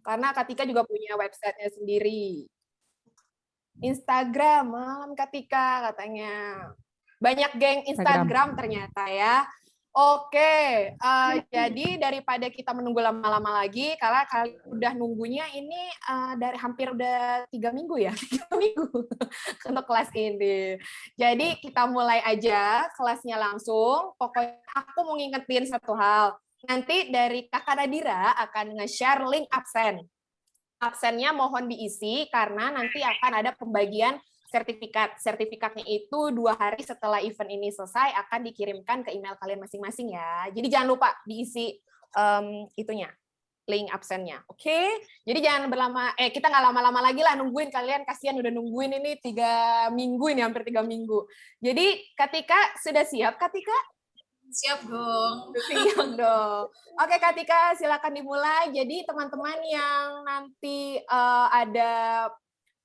Karena Katika juga punya websitenya sendiri. Instagram, malam Katika katanya. Banyak geng Instagram ternyata ya. Oke, jadi daripada kita menunggu lama-lama lagi, karena kalian udah nunggunya ini dari hampir udah 3 minggu ya, 3 minggu untuk kelas ini. Jadi kita mulai aja kelasnya langsung. Pokoknya aku mau ngingetin satu hal. Nanti dari Kakak Nadira akan nge-share link absen. Absennya mohon diisi karena nanti akan ada pembagian sertifikat. Sertifikatnya itu 2 hari setelah event ini selesai akan dikirimkan ke email kalian masing-masing ya. Jadi jangan lupa diisi itunya, link absennya. Oke? Jadi jangan kita nggak lama-lama lagi lah nungguin, kalian kasihan udah nungguin ini 3 minggu ini, hampir 3 minggu. Jadi Katika sudah siap Katika? Siap dong. Siap dong. Oke Katika, silakan dimulai. Jadi teman-teman yang nanti ada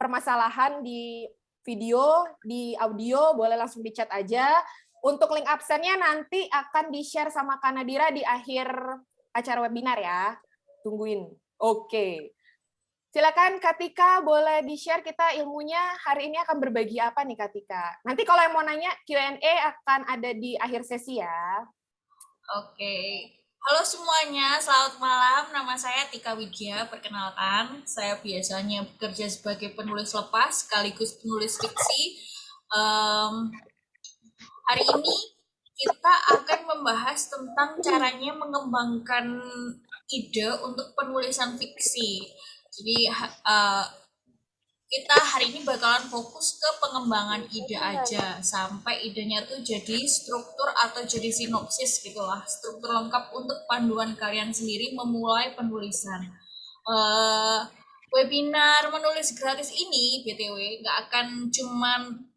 permasalahan di video, di audio, boleh langsung di chat aja. Untuk link absennya nanti akan di-share sama Kak Nadira di akhir acara webinar ya. Tungguin. Oke. Silakan Katika, boleh di-share kita ilmunya hari ini akan berbagi apa nih Katika? Nanti kalau yang mau nanya Q&A akan ada di akhir sesi ya. Oke. Halo semuanya, selamat malam. Nama saya Tika Widya, perkenalkan. Saya biasanya bekerja sebagai penulis lepas sekaligus penulis fiksi. Hari ini kita akan membahas tentang caranya mengembangkan ide untuk penulisan fiksi. Jadi kita hari ini bakalan fokus ke pengembangan ide aja sampai idenya tuh jadi struktur atau jadi sinopsis gitulah, struktur lengkap untuk panduan kalian sendiri memulai penulisan. Webinar menulis gratis ini BTW nggak akan cuman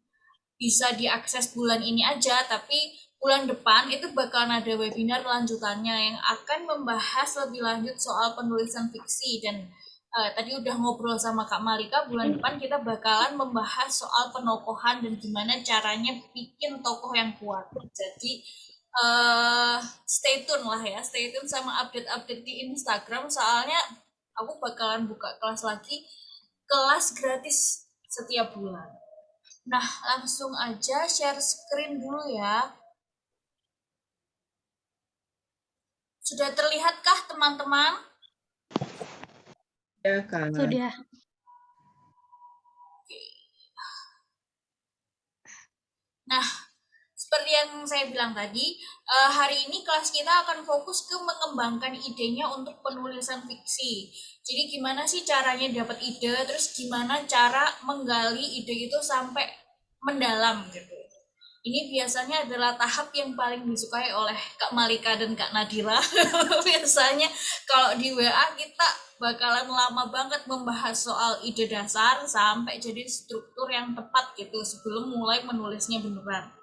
bisa diakses bulan ini aja, tapi bulan depan itu bakalan ada webinar lanjutannya yang akan membahas lebih lanjut soal penulisan fiksi. Dan tadi udah ngobrol sama Kak Malika, bulan depan kita bakalan membahas soal penokohan dan gimana caranya bikin tokoh yang kuat. Jadi stay tune lah ya, stay tune sama update-update di Instagram, soalnya aku bakalan buka kelas lagi, kelas gratis setiap bulan. Nah, langsung aja share screen dulu ya. Sudah terlihatkah teman-teman? Ya, Kak. Sudah. Oke. Nah, seperti yang saya bilang tadi, hari ini kelas kita akan fokus ke mengembangkan idenya untuk penulisan fiksi. Jadi gimana sih caranya dapat ide, terus gimana cara menggali ide itu sampai mendalam gitu. Ini biasanya adalah tahap yang paling disukai oleh Kak Malika dan Kak Nadira. Biasanya kalau di WA kita bakalan lama banget membahas soal ide dasar sampai jadi struktur yang tepat gitu sebelum mulai menulisnya beneran.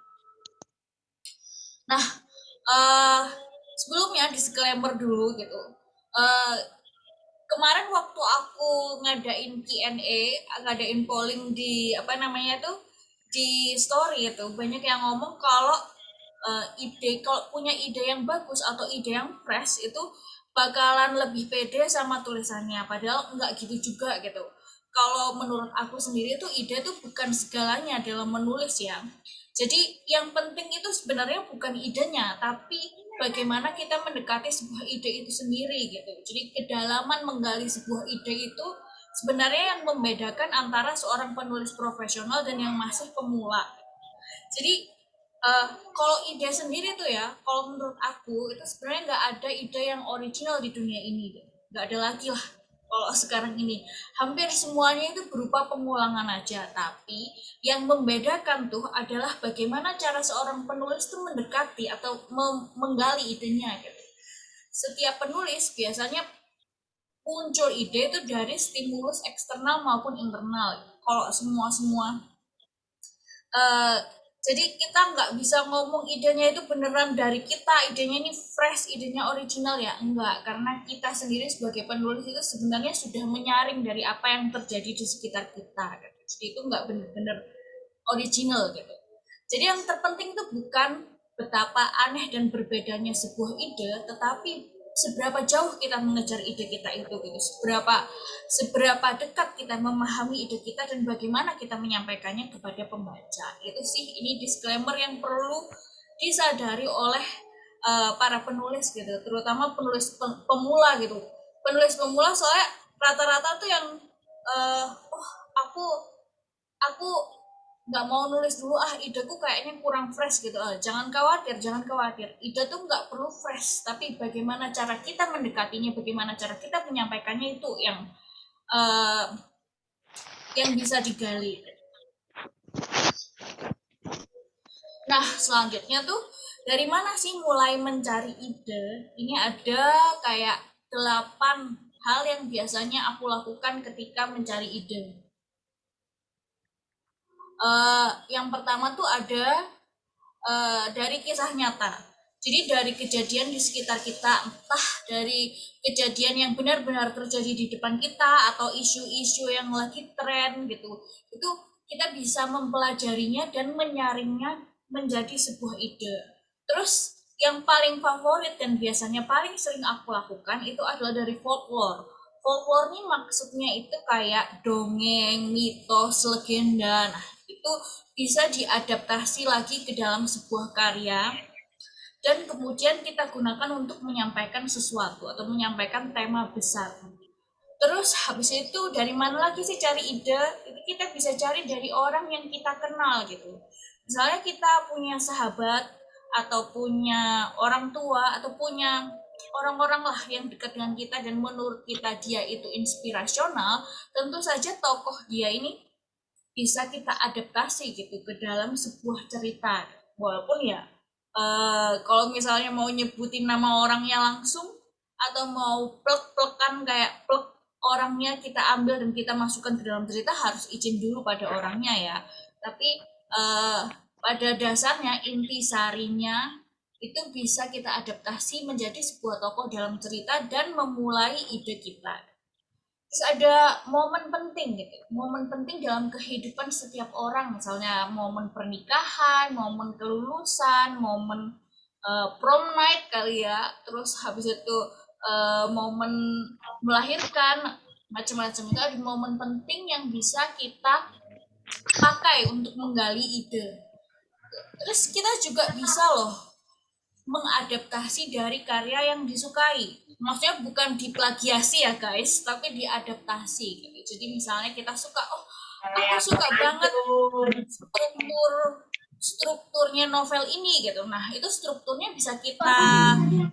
Nah, sebelumnya disclaimer dulu gitu. Kemarin waktu aku ngadain Q&A, ngadain polling di di story itu, banyak yang ngomong kalau kalau punya ide yang bagus atau ide yang fresh itu bakalan lebih pede sama tulisannya, padahal nggak gitu juga gitu. Kalau menurut aku sendiri tuh ide tuh bukan segalanya dalam menulis ya. Jadi yang penting itu sebenarnya bukan idenya, tapi bagaimana kita mendekati sebuah ide itu sendiri gitu. Jadi kedalaman menggali sebuah ide itu sebenarnya yang membedakan antara seorang penulis profesional dan yang masih pemula. Jadi kalau ide sendiri tuh ya, kalau menurut aku itu sebenarnya nggak ada ide yang original di dunia ini, nggak ada lagi lah. Kalau sekarang ini hampir semuanya itu berupa pengulangan aja, tapi yang membedakan tuh adalah bagaimana cara seorang penulis tuh mendekati atau menggali idenya gitu. Setiap penulis biasanya muncul ide itu dari stimulus eksternal maupun internal. Kalau semua jadi kita nggak bisa ngomong idenya itu beneran dari kita, idenya ini fresh, idenya original ya, enggak, karena kita sendiri sebagai penulis itu sebenarnya sudah menyaring dari apa yang terjadi di sekitar kita gitu. Jadi itu nggak bener-bener original gitu. Jadi yang terpenting itu bukan betapa aneh dan berbedanya sebuah ide, tetapi seberapa jauh kita mengejar ide kita itu gitu, seberapa dekat kita memahami ide kita dan bagaimana kita menyampaikannya kepada pembaca. Itu sih, ini disclaimer yang perlu disadari oleh para penulis gitu, terutama penulis pemula gitu. Penulis pemula soalnya rata-rata tuh yang oh aku aku nggak mau nulis dulu, ideku kayaknya kurang fresh gitu. Jangan khawatir, jangan khawatir, ide tuh nggak perlu fresh, tapi bagaimana cara kita mendekatinya, bagaimana cara kita menyampaikannya, itu uh, yang bisa digali. Nah, selanjutnya tuh dari mana sih mulai mencari ide? Ini ada kayak 8 hal yang biasanya aku lakukan ketika mencari ide. Yang pertama tuh ada dari kisah nyata. Jadi dari kejadian di sekitar kita, entah dari kejadian yang benar-benar terjadi di depan kita atau isu-isu yang lagi tren gitu. Itu kita bisa mempelajarinya dan menyaringnya menjadi sebuah ide. Terus yang paling favorit dan biasanya paling sering aku lakukan itu adalah dari folklore. Folklore ini maksudnya itu kayak dongeng, mitos, legenda. Nah, itu bisa diadaptasi lagi ke dalam sebuah karya dan kemudian kita gunakan untuk menyampaikan sesuatu atau menyampaikan tema besar. Terus habis itu dari mana lagi sih cari ide? Itu kita bisa cari dari orang yang kita kenal gitu. Misalnya kita punya sahabat atau punya orang tua atau punya orang-orang lah yang dekat dengan kita dan menurut kita dia itu inspirasional, tentu saja tokoh dia ini bisa kita adaptasi gitu ke dalam sebuah cerita. Walaupun ya kalau misalnya mau nyebutin nama orangnya langsung atau mau plek-plekan kayak plek orangnya kita ambil dan kita masukkan ke dalam cerita, harus izin dulu pada orangnya ya. Tapi pada dasarnya inti sarinya itu bisa kita adaptasi menjadi sebuah tokoh dalam cerita dan memulai ide kita. Terus ada momen penting gitu, momen penting dalam kehidupan setiap orang, misalnya momen pernikahan, momen kelulusan, momen prom night kali ya, terus habis itu momen melahirkan, macam-macam. Itu ada momen penting yang bisa kita pakai untuk menggali ide. Terus kita juga bisa loh mengadaptasi dari karya yang disukai. Maksudnya bukan diplagiasi ya guys, tapi diadaptasi gitu. Jadi misalnya kita suka, oh aku suka banget strukturnya novel ini gitu. Nah, itu strukturnya bisa kita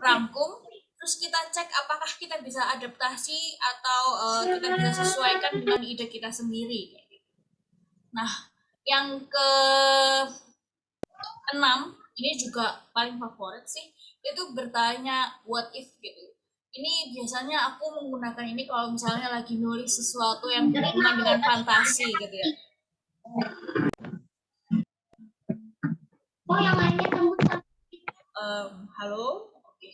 rangkum, terus kita cek apakah kita bisa adaptasi atau kita bisa sesuaikan dengan ide kita sendiri. Nah, yang ke 6 ini juga paling favorit sih, itu bertanya what if gitu. Ini biasanya aku menggunakan ini kalau misalnya lagi nulis sesuatu yang berhubungan dengan fantasi gitu ya. Halo. Oke.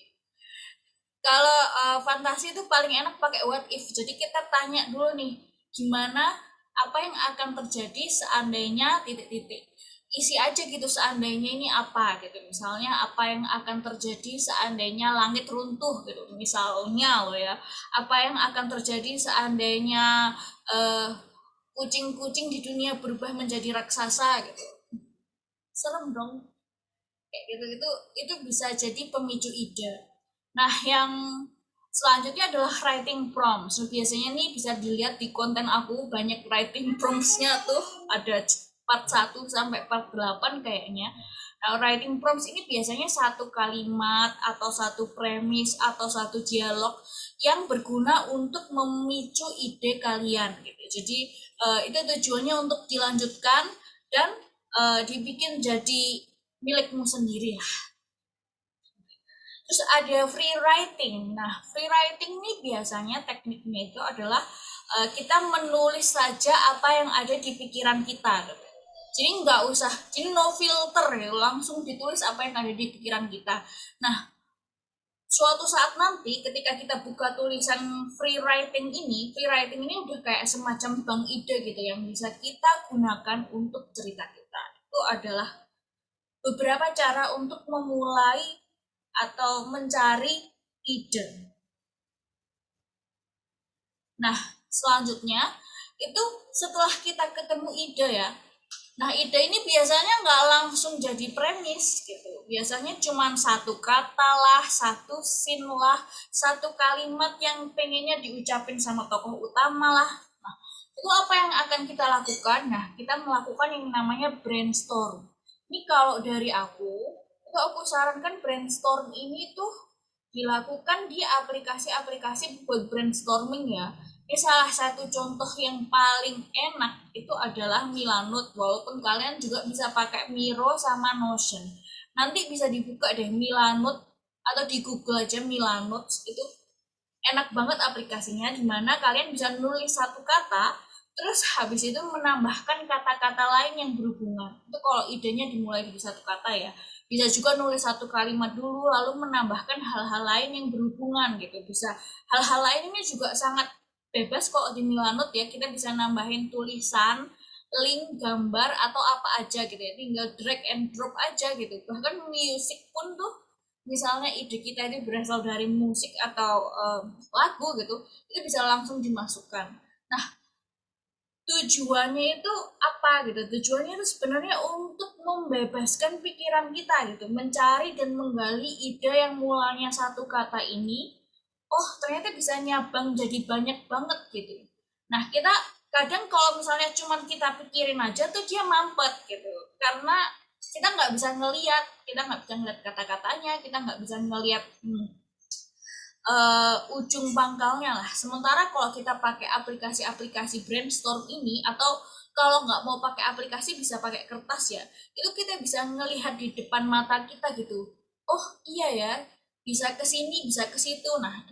Kalau fantasi itu paling enak pakai what if. Jadi kita tanya dulu nih, gimana, apa yang akan terjadi seandainya titik-titik. Isi aja gitu, seandainya ini apa gitu. Misalnya apa yang akan terjadi seandainya langit runtuh gitu. Misalnya loh ya, apa yang akan terjadi seandainya kucing-kucing di dunia berubah menjadi raksasa gitu. Serem dong. Kayak gitu, itu bisa jadi pemicu ide. Nah, yang selanjutnya adalah writing prompts. So, biasanya nih bisa dilihat di konten aku, banyak writing prompts-nya tuh, ada part 1 sampai part 8 kayaknya. Nah, writing prompts ini biasanya satu kalimat atau satu premis atau satu dialog yang berguna untuk memicu ide kalian gitu. Jadi itu tujuannya untuk dilanjutkan dan dibikin jadi milikmu sendiri lah. Terus ada free writing. Nah, free writing ini biasanya tekniknya itu adalah kita menulis saja apa yang ada di pikiran kita. Jadi nggak usah, jadi no filter ya, langsung ditulis apa yang ada di pikiran kita. Nah, suatu saat nanti ketika kita buka tulisan free writing ini udah kayak semacam bank ide gitu yang bisa kita gunakan untuk cerita kita. Itu adalah beberapa cara untuk memulai atau mencari ide. Nah, selanjutnya itu setelah kita ketemu ide ya. Nah, ide ini biasanya nggak langsung jadi premis gitu. Biasanya cuma satu kata lah, satu scene lah, satu kalimat yang pengennya diucapin sama tokoh utama lah. Nah, itu apa yang akan kita lakukan? Nah, kita melakukan yang namanya brainstorm. Ini kalau dari itu aku sarankan brainstorm ini tuh dilakukan di aplikasi-aplikasi buat brainstorming ya. Ini salah satu contoh yang paling enak itu adalah Milanote, walaupun kalian juga bisa pakai Miro sama Notion. Nanti bisa dibuka deh Milanote atau di Google aja Milanote, itu enak banget aplikasinya, dimana kalian bisa nulis satu kata terus habis itu menambahkan kata-kata lain yang berhubungan. Itu kalau idenya dimulai dari satu kata ya, bisa juga nulis satu kalimat dulu lalu menambahkan hal-hal lain yang berhubungan gitu. Bisa hal-hal lain ini juga sangat bebas kok di Milanote ya, kita bisa nambahin tulisan, link, gambar atau apa aja gitu ya, tinggal drag and drop aja gitu. Bahkan musik pun tuh, misalnya ide kita ini berasal dari musik atau lagu gitu, itu bisa langsung dimasukkan. Nah, tujuannya itu apa gitu? Tujuannya itu sebenarnya untuk membebaskan pikiran kita gitu, mencari dan menggali ide yang mulanya satu kata ini, oh ternyata bisa nyabang jadi banyak banget gitu. Nah, kita kadang kalau misalnya cuma kita pikirin aja tuh dia mampet gitu, karena kita nggak bisa ngelihat, kata-katanya, kita nggak bisa ngelihat ujung pangkalnya lah. Sementara kalau kita pakai aplikasi-aplikasi brainstorm ini, atau kalau nggak mau pakai aplikasi bisa pakai kertas ya, itu kita bisa ngelihat di depan mata kita gitu. Oh iya ya, bisa ke sini, bisa ke situ. Nah,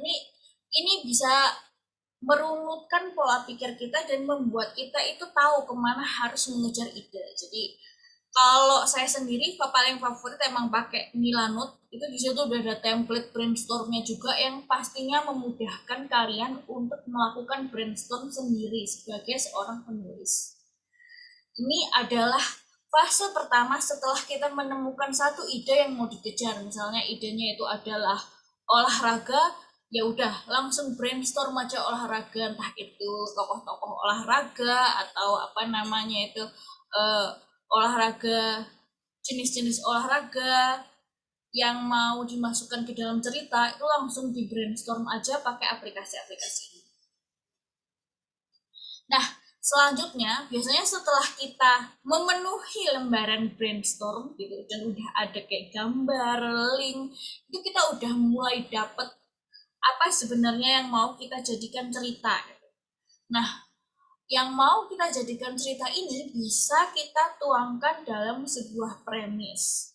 ini bisa merunutkan pola pikir kita dan membuat kita itu tahu kemana harus mengejar ide. Jadi kalau saya sendiri paling favorit emang pakai Milanote. Itu di situ udah ada template brainstormnya juga yang pastinya memudahkan kalian untuk melakukan brainstorm sendiri sebagai seorang penulis. Ini adalah fase pertama setelah kita menemukan satu ide yang mau dikejar. Misalnya idenya itu adalah olahraga, ya udah langsung brainstorm aja olahraga, entah itu tokoh-tokoh olahraga atau apa namanya itu olahraga, jenis-jenis olahraga yang mau dimasukkan ke dalam cerita, itu langsung di brainstorm aja pakai aplikasi-aplikasi ini. Nah, selanjutnya biasanya setelah kita memenuhi lembaran brainstorm gitu dan udah ada kayak gambar, link, itu kita udah mulai dapet apa sebenarnya yang mau kita jadikan cerita. Nah, yang mau kita jadikan cerita ini bisa kita tuangkan dalam sebuah premis.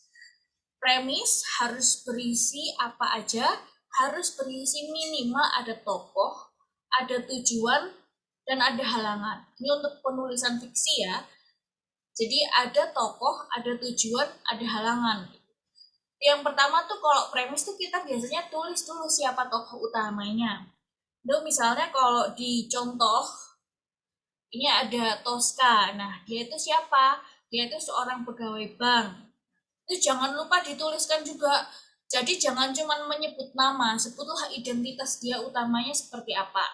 Premis harus berisi apa aja, harus berisi minimal ada tokoh, ada tujuan, dan ada halangan. Ini untuk penulisan fiksi ya. Jadi ada tokoh, ada tujuan, ada halangan. Yang pertama tuh kalau premis tuh kita biasanya tulis dulu siapa tokoh utamanya. Lalu misalnya kalau di contoh ini ada Tosca. Nah, dia itu siapa? Dia itu seorang pegawai bank. Itu jangan lupa dituliskan juga. Jadi jangan cuma menyebut nama, sebutlah identitas dia utamanya seperti apa.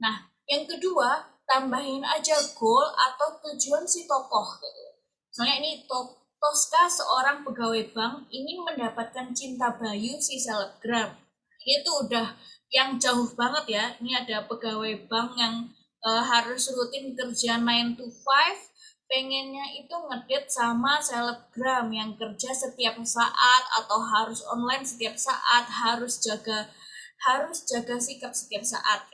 Nah, yang kedua, tambahin aja goal atau tujuan si tokoh. Misalnya ini Tosca seorang pegawai bank ingin mendapatkan cinta Bayu si selebgram. Itu udah yang jauh banget ya. Ini ada pegawai bank yang harus rutin kerja 9 to 5, pengennya itu ngedate sama selebgram yang kerja setiap saat atau harus online setiap saat, harus jaga sikap setiap saat.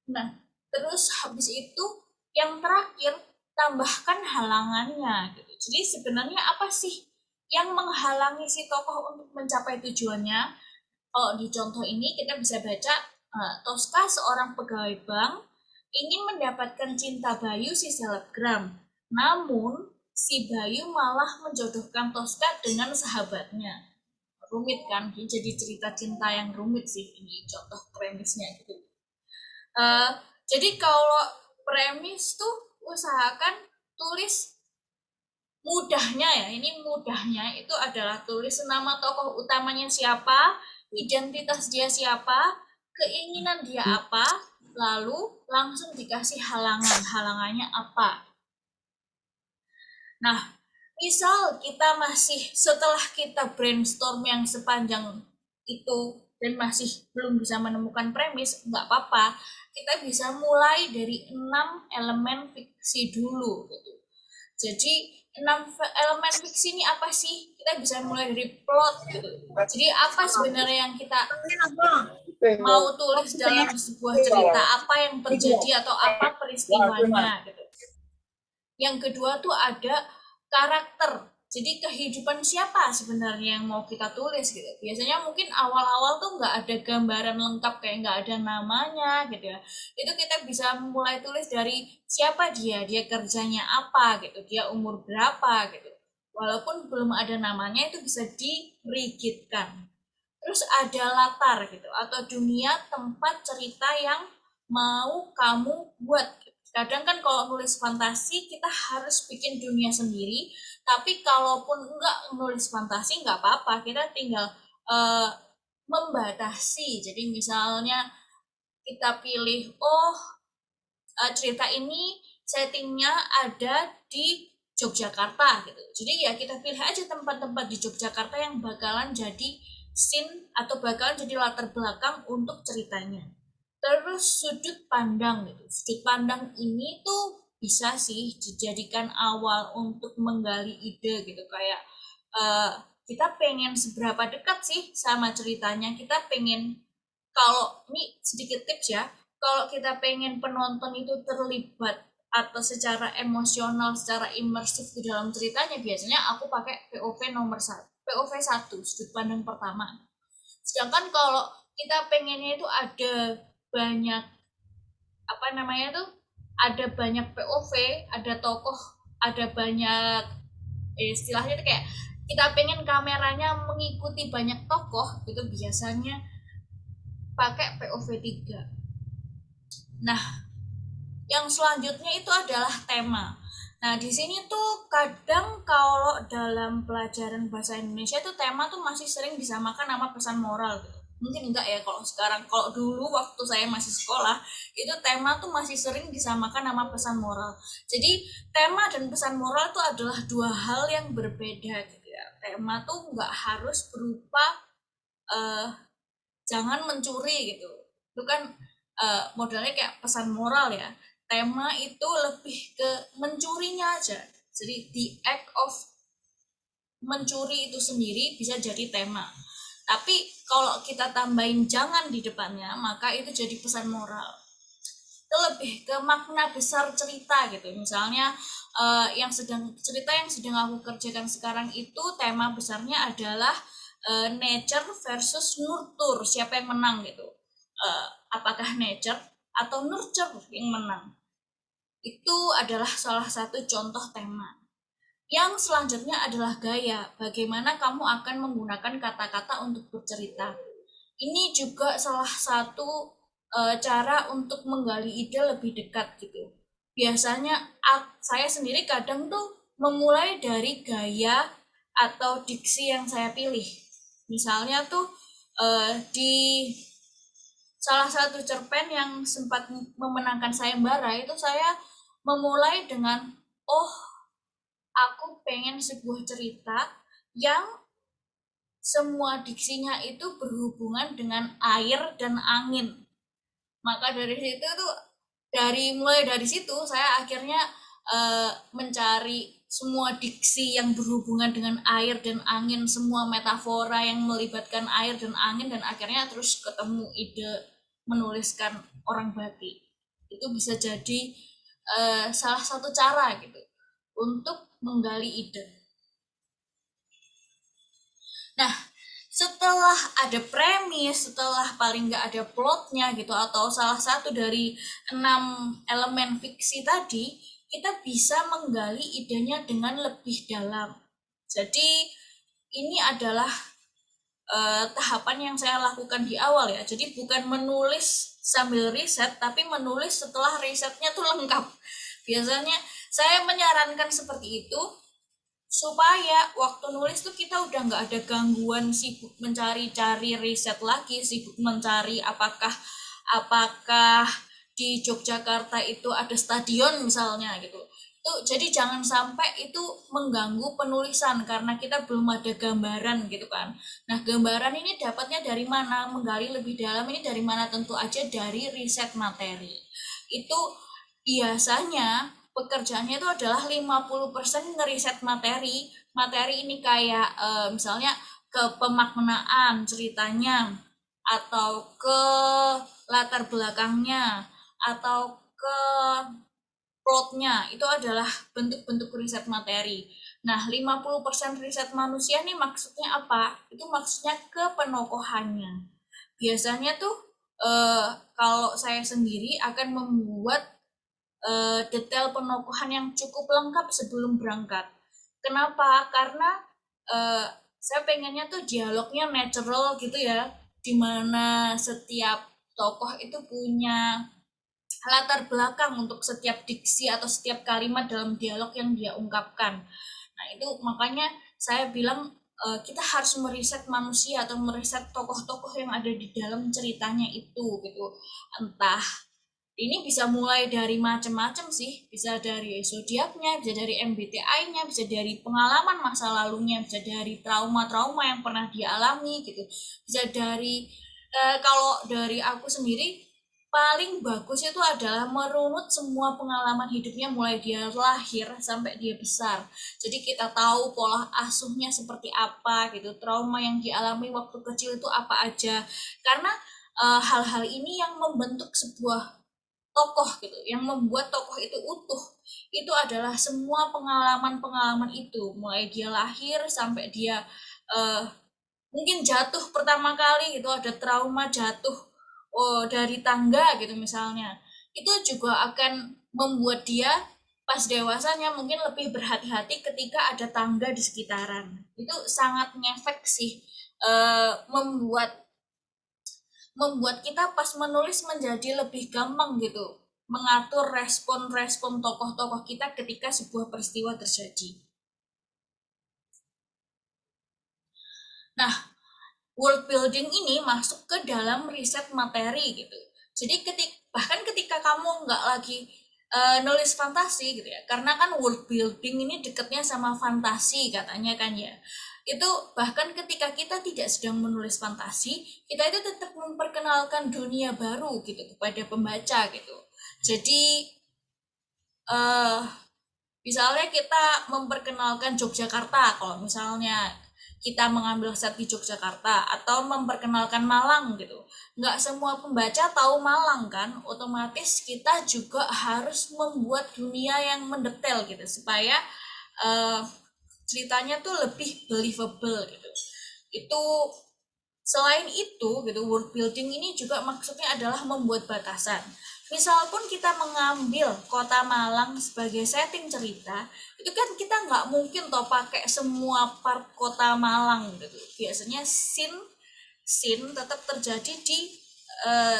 Nah, terus habis itu yang terakhir tambahkan halangannya gitu. Jadi sebenarnya apa sih yang menghalangi si tokoh untuk mencapai tujuannya? Kalau di contoh ini kita bisa baca Tosca seorang pegawai bank ingin mendapatkan cinta Bayu si selebgram. Namun si Bayu malah menjodohkan Tosca dengan sahabatnya. Rumit kan? Jadi cerita cinta yang rumit sih ini contoh premisnya gitu. Jadi kalau premis tuh usahakan tulis mudahnya ya. Ini mudahnya itu adalah tulis nama tokoh utamanya siapa, identitas dia siapa, keinginan dia apa, lalu langsung dikasih halangan. Halangannya apa? Nah, misal kita masih setelah kita brainstorm yang sepanjang itu dan masih belum bisa menemukan premis, nggak apa-apa. Kita bisa mulai dari 6 elemen fiksi dulu gitu. Jadi 6 elemen fiksi ini apa sih? Kita bisa mulai dari plot gitu. Jadi apa sebenarnya yang kita mau tulis dalam sebuah cerita, apa yang terjadi atau apa peristiwanya gitu. Yang kedua tuh ada karakter. Jadi kehidupan siapa sebenarnya yang mau kita tulis gitu. Biasanya mungkin awal-awal tuh nggak ada gambaran lengkap, kayak nggak ada namanya gitu ya. Itu kita bisa mulai tulis dari siapa dia kerjanya apa gitu, dia umur berapa gitu. Walaupun belum ada namanya itu bisa dirigidkan. Terus ada latar gitu atau dunia tempat cerita yang mau kamu buat. Kadang kan kalau nulis fantasi kita harus bikin dunia sendiri, tapi kalaupun enggak nulis fantasi nggak apa-apa, kita tinggal uh, membatasi. Jadi misalnya kita pilih, cerita ini settingnya ada di Yogyakarta gitu. Jadi ya kita pilih aja tempat-tempat di Yogyakarta yang bakalan jadi scene atau bakalan jadi latar belakang untuk ceritanya. Terus sudut pandang gitu. Sudut pandang ini tuh bisa sih dijadikan awal untuk menggali ide gitu, kayak kita pengen seberapa dekat sih sama ceritanya, kita pengen, kalau ini sedikit tips ya, kalau kita pengen penonton itu terlibat atau secara emosional, secara imersif di dalam ceritanya, biasanya aku pakai POV nomor 1, POV 1, sudut pandang pertama. Sedangkan kalau kita pengennya itu ada banyak, apa namanya tuh, ada banyak POV, ada tokoh, ada banyak, istilahnya itu kayak kita pengen kameranya mengikuti banyak tokoh, itu biasanya pakai POV 3. Nah, yang selanjutnya itu adalah tema. Nah, di sini tuh kadang kalau dalam pelajaran bahasa Indonesia tuh tema tuh masih sering disamakan sama pesan moral gitu. Mungkin enggak ya kalau sekarang. Kalau dulu waktu saya masih sekolah, itu tema tuh masih sering disamakan sama pesan moral. Jadi, tema dan pesan moral itu adalah dua hal yang berbeda gitu ya. Tema tuh nggak harus berupa jangan mencuri gitu. Itu kan modalnya kayak pesan moral ya. Tema itu lebih ke mencurinya aja. Jadi the act of mencuri itu sendiri bisa jadi tema. Tapi kalau kita tambahin jangan di depannya, maka itu jadi pesan moral. Itu lebih ke makna besar cerita gitu. Misalnya cerita yang sedang aku kerjakan sekarang itu tema besarnya adalah nature versus nurture, siapa yang menang gitu. Apakah nature atau nurture yang menang? Itu adalah salah satu contoh tema. Yang selanjutnya adalah gaya, bagaimana kamu akan menggunakan kata-kata untuk bercerita. Ini juga salah satu cara untuk menggali ide lebih dekat gitu. Biasanya saya sendiri kadang tuh memulai dari gaya atau diksi yang saya pilih. Misalnya tuh di salah satu cerpen yang sempat memenangkan sayembara itu saya memulai dengan, aku pengen sebuah cerita yang semua diksinya itu berhubungan dengan air dan angin. Maka dari situ tuh, mulai dari situ saya akhirnya mencari semua diksi yang berhubungan dengan air dan angin, semua metafora yang melibatkan air dan angin, dan akhirnya terus ketemu ide menuliskan orang batik. Itu bisa jadi salah satu cara gitu untuk menggali ide. Nah, setelah ada premis, setelah paling nggak ada plotnya gitu, atau salah satu dari 6 elemen fiksi tadi, kita bisa menggali idenya dengan lebih dalam. Jadi ini adalah tahapan yang saya lakukan di awal ya. Jadi bukan menulis sambil riset, tapi menulis setelah risetnya tuh lengkap. Biasanya saya menyarankan seperti itu supaya waktu nulis tuh kita udah nggak ada gangguan sibuk mencari-cari riset lagi, sibuk mencari apakah apakah di Yogyakarta itu ada stadion misalnya gitu. Tuh, jadi jangan sampai itu mengganggu penulisan karena kita belum ada gambaran gitu kan. Nah, gambaran ini dapatnya dari mana? Menggali lebih dalam ini dari mana? Tentu aja dari riset materi. Itu biasanya pekerjaannya itu adalah 50% ngeriset materi. Materi ini kayak misalnya ke pemaknaan ceritanya atau ke latar belakangnya atau ke plotnya, itu adalah bentuk-bentuk riset materi. Nah, 50% riset manusia nih maksudnya apa? Itu maksudnya ke penokohannya. Biasanya tuh kalau saya sendiri akan membuat detail penokohan yang cukup lengkap sebelum berangkat. Kenapa? Karena eh, saya pengennya tuh dialognya natural gitu ya, dimana setiap tokoh itu punya latar belakang untuk setiap diksi atau setiap kalimat dalam dialog yang dia ungkapkan. Nah, itu makanya saya bilang kita harus meriset manusia atau meriset tokoh-tokoh yang ada di dalam ceritanya itu gitu. Entah ini bisa mulai dari macam-macam sih, bisa dari zodiaknya, bisa dari MBTI-nya, bisa dari pengalaman masa lalunya, bisa dari trauma-trauma yang pernah dialami gitu, bisa dari kalau dari aku sendiri paling bagus itu adalah merunut semua pengalaman hidupnya mulai dia lahir sampai dia besar. Jadi kita tahu pola asuhnya seperti apa gitu, trauma yang dialami waktu kecil itu apa aja. Karena hal-hal ini yang membentuk sebuah tokoh gitu, yang membuat tokoh itu utuh. Itu adalah semua pengalaman-pengalaman itu, mulai dia lahir sampai dia uh, mungkin jatuh pertama kali gitu, ada trauma jatuh dari tangga gitu misalnya. Itu juga akan membuat dia pas dewasanya mungkin lebih berhati-hati ketika ada tangga di sekitaran. Itu sangat ngefek sih, membuat membuat kita pas menulis menjadi lebih gampang gitu mengatur respon-respon tokoh-tokoh kita ketika sebuah peristiwa terjadi. Nah, world building ini masuk ke dalam riset materi gitu. Jadi bahkan ketika kamu nggak lagi nulis fantasi gitu ya, karena kan world building ini dekatnya sama fantasi katanya kan ya. Itu bahkan ketika kita tidak sedang menulis fantasi, kita itu tetap memperkenalkan dunia baru gitu kepada pembaca gitu. Jadi eh misalnya kita memperkenalkan Yogyakarta, kalau misalnya kita mengambil set di Yogyakarta atau memperkenalkan Malang gitu. Nggak semua pembaca tahu Malang kan, otomatis kita juga harus membuat dunia yang mendetail gitu supaya uh, ceritanya tuh lebih believable gitu. Itu selain itu gitu, world building ini juga maksudnya adalah membuat batasan. Misal pun kita mengambil kota Malang sebagai setting cerita, itu kan kita nggak mungkin toh pakai semua part kota Malang gitu. Biasanya scene tetap terjadi di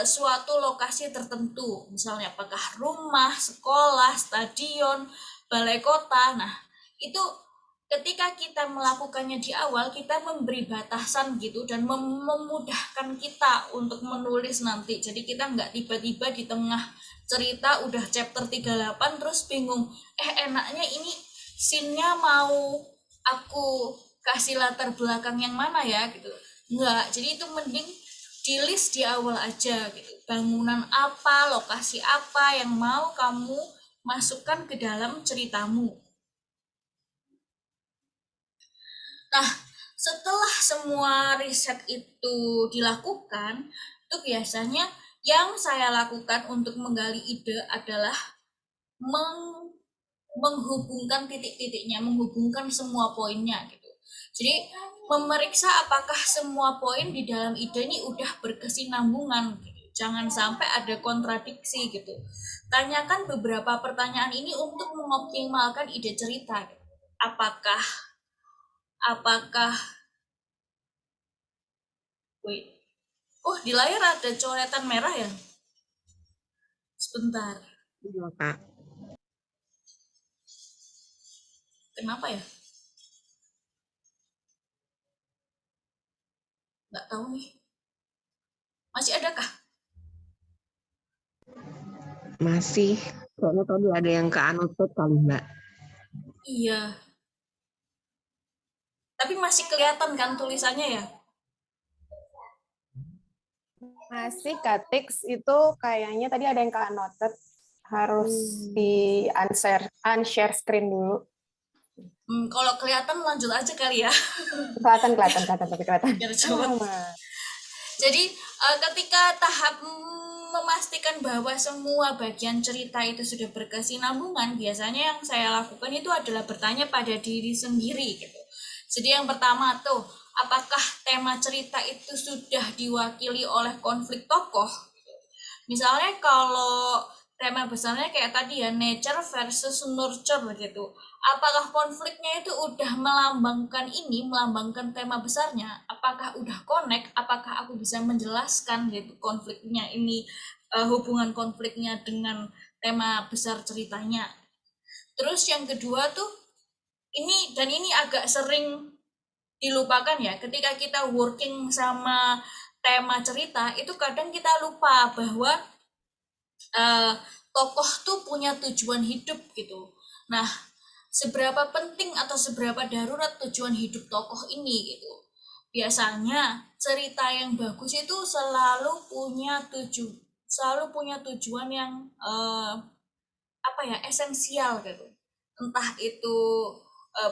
suatu lokasi tertentu, misalnya apakah rumah, sekolah, stadion, balai kota. Nah, itu ketika kita melakukannya di awal, kita memberi batasan gitu dan memudahkan kita untuk menulis nanti. Jadi kita nggak tiba-tiba di tengah cerita udah chapter 38 terus bingung, enaknya ini scene-nya mau aku kasih latar belakang yang mana ya gitu. Nggak, jadi itu mending di list di awal aja gitu. Bangunan apa, lokasi apa yang mau kamu masukkan ke dalam ceritamu. Nah, setelah semua riset itu dilakukan, itu biasanya yang saya lakukan untuk menggali ide adalah menghubungkan titik-titiknya, menghubungkan semua poinnya gitu. Jadi memeriksa apakah semua poin di dalam ide ini udah berkesinambungan gitu. Jangan sampai ada kontradiksi gitu. Tanyakan beberapa pertanyaan ini untuk mengoptimalkan ide cerita. Gitu. Apakah apakah wait. Oh, di layar ada coretan merah ya? Sebentar. Iya, Kak. Kenapa ya? Nggak tahu nih. Masih adakah? Masih, soalnya tadi ada yang ke-unnoted kali Mbak. Iya. Tapi masih kelihatan kan tulisannya ya? Masih Katix itu kayaknya tadi ada yang ke-unnoted, harus di unshare screen dulu. Kalau kelihatan lanjut aja kali ya. Kelihatan tapi kelihatan. Biar cepet. Jadi ketika tahap memastikan bahwa semua bagian cerita itu sudah berkesinambungan, biasanya yang saya lakukan itu adalah bertanya pada diri sendiri gitu. Jadi yang pertama tuh, apakah tema cerita itu sudah diwakili oleh konflik tokoh? Misalnya kalau tema besarnya kayak tadi ya, nature versus nurture gitu. Apakah konfliknya itu udah melambangkan tema besarnya? Apakah udah connect? Apakah aku bisa menjelaskan gitu konfliknya ini, hubungan konfliknya dengan tema besar ceritanya? Terus yang kedua tuh, ini agak sering dilupakan ya, ketika kita working sama tema cerita itu kadang kita lupa bahwa tokoh tuh punya tujuan hidup gitu. Nah, seberapa penting atau seberapa darurat tujuan hidup tokoh ini gitu. Biasanya cerita yang bagus itu selalu punya tujuan yang esensial gitu. Entah itu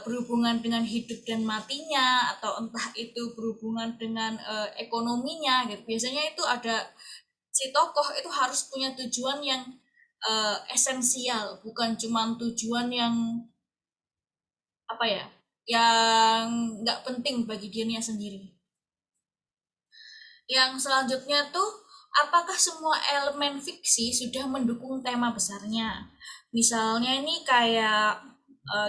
berhubungan dengan hidup dan matinya, atau entah itu berhubungan dengan ekonominya gitu. Biasanya itu ada, si tokoh itu harus punya tujuan yang esensial, bukan cuma tujuan yang yang nggak penting bagi dirinya sendiri. Yang selanjutnya tuh, apakah semua elemen fiksi sudah mendukung tema besarnya? Misalnya ini kayak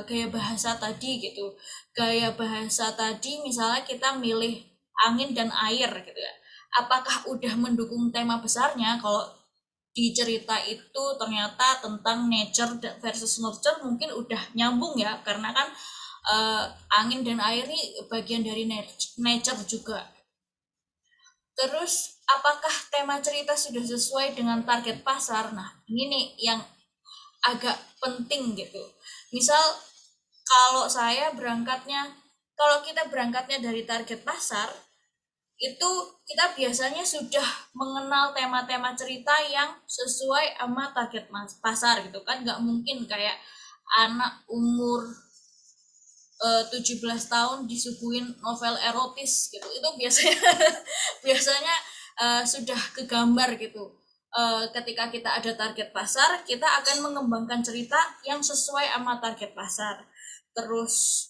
gaya bahasa tadi gitu. Gaya bahasa tadi misalnya kita milih angin dan air gitu ya. Apakah udah mendukung tema besarnya? Kalau di cerita itu ternyata tentang nature versus nurture, mungkin udah nyambung ya, karena kan angin dan air ini bagian dari nature juga. Terus apakah tema cerita sudah sesuai dengan target pasar? Nah, ini nih yang agak penting gitu. Misal kalau kita berangkatnya dari target pasar, itu kita biasanya sudah mengenal tema-tema cerita yang sesuai sama target pasar gitu kan. Nggak mungkin kayak anak umur 17 tahun disuguhin novel erotis gitu, itu biasanya biasanya sudah kegambar gitu. Ketika kita ada target pasar, kita akan mengembangkan cerita yang sesuai sama target pasar. Terus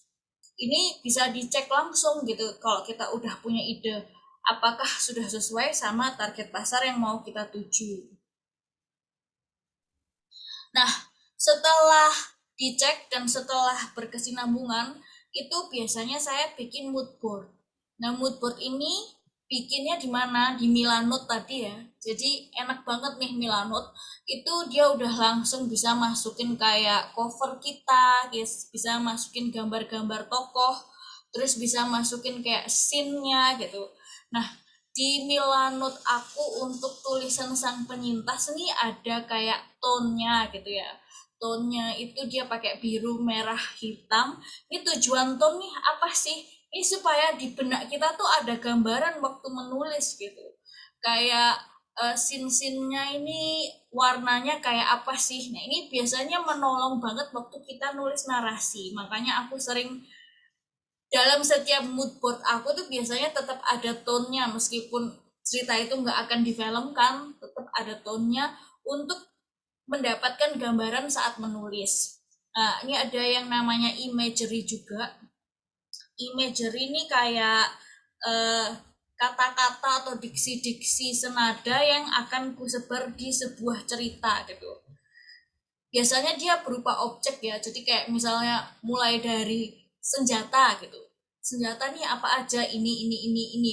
ini bisa dicek langsung gitu kalau kita udah punya ide, apakah sudah sesuai sama target pasar yang mau kita tuju. Nah, setelah dicek dan setelah berkesinambungan, itu biasanya saya bikin mood board. Nah, mood board ini bikinnya di mana? Di Milanote tadi ya. Jadi enak banget nih Milanote. Itu dia udah langsung bisa masukin kayak cover kita, bisa masukin gambar-gambar tokoh, terus bisa masukin kayak scene-nya gitu. Nah, di Milanote aku untuk tulisan Sang Penyintas ini ada kayak tone-nya gitu ya. Tone-nya itu dia pakai biru, merah, hitam. Ini tujuan tone nih apa sih? Ini supaya di benak kita tuh ada gambaran waktu menulis gitu. Kayak scene-scene-nya ini warnanya kayak apa sih? Nah, ini biasanya menolong banget waktu kita nulis narasi. Makanya aku sering dalam setiap mood board aku tuh biasanya tetap ada tone-nya, meskipun cerita itu nggak akan difilmkan, tetap ada tone-nya untuk mendapatkan gambaran saat menulis. Nah, ini ada yang namanya imagery juga. Imagery ini kayak kata-kata atau diksi-diksi senada yang akan kusebar di sebuah cerita gitu. Biasanya dia berupa objek ya, jadi kayak misalnya mulai dari senjata gitu. Senjata nih apa aja, ini.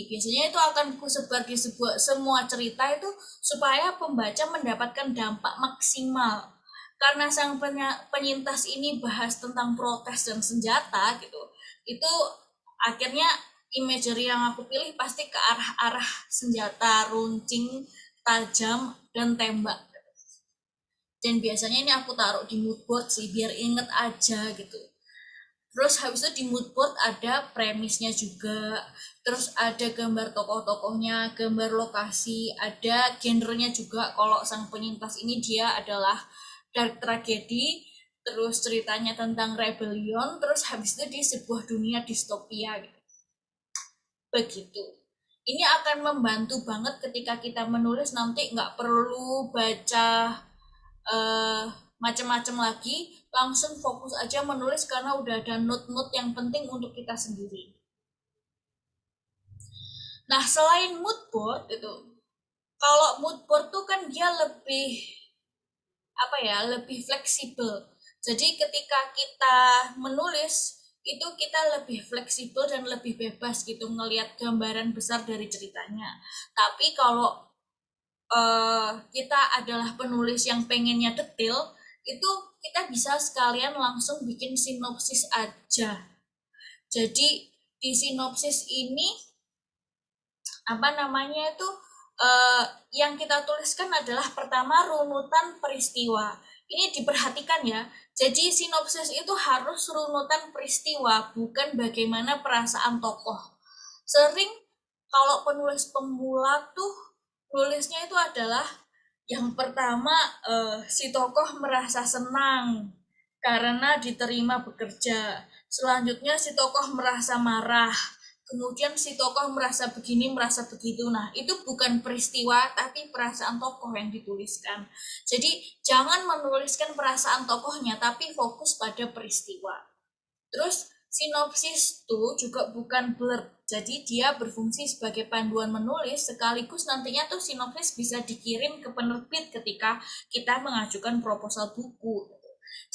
Biasanya itu akan kusebar di semua cerita itu supaya pembaca mendapatkan dampak maksimal. Karena Sang Penyintas ini bahas tentang protes dan senjata gitu. Itu akhirnya imagery yang aku pilih pasti ke arah-arah senjata, runcing, tajam, dan tembak. Dan biasanya ini aku taruh di mood board sih, biar inget aja gitu. Terus habis itu di mood board ada premisnya juga, terus ada gambar tokoh-tokohnya, gambar lokasi, ada genrenya juga. Kalau Sang Penyintas ini dia adalah dark tragedy, terus ceritanya tentang rebellion, terus habis itu di sebuah dunia distopia gitu. Begitu. Ini akan membantu banget ketika kita menulis, nanti nggak perlu baca macam-macam lagi, langsung fokus aja menulis karena udah ada note-note yang penting untuk kita sendiri. Nah, selain mood board itu, kalau mood board tuh kan dia lebih lebih fleksibel. Jadi ketika kita menulis itu kita lebih fleksibel dan lebih bebas gitu ngelihat gambaran besar dari ceritanya. Tapi kalau kita adalah penulis yang pengennya detail, itu kita bisa sekalian langsung bikin sinopsis aja. Jadi di sinopsis ini yang kita tuliskan adalah pertama runutan peristiwa. Ini diperhatikan ya. Jadi sinopsis itu harus runutan peristiwa, bukan bagaimana perasaan tokoh. Sering kalau penulis pemula tuh nulisnya itu adalah yang pertama si tokoh merasa senang karena diterima bekerja. Selanjutnya si tokoh merasa marah. Kemudian si tokoh merasa begini, merasa begitu. Nah, itu bukan peristiwa, tapi perasaan tokoh yang dituliskan. Jadi, jangan menuliskan perasaan tokohnya, tapi fokus pada peristiwa. Terus, sinopsis tuh juga bukan blurb. Jadi, dia berfungsi sebagai panduan menulis, sekaligus nantinya tuh sinopsis bisa dikirim ke penerbit ketika kita mengajukan proposal buku.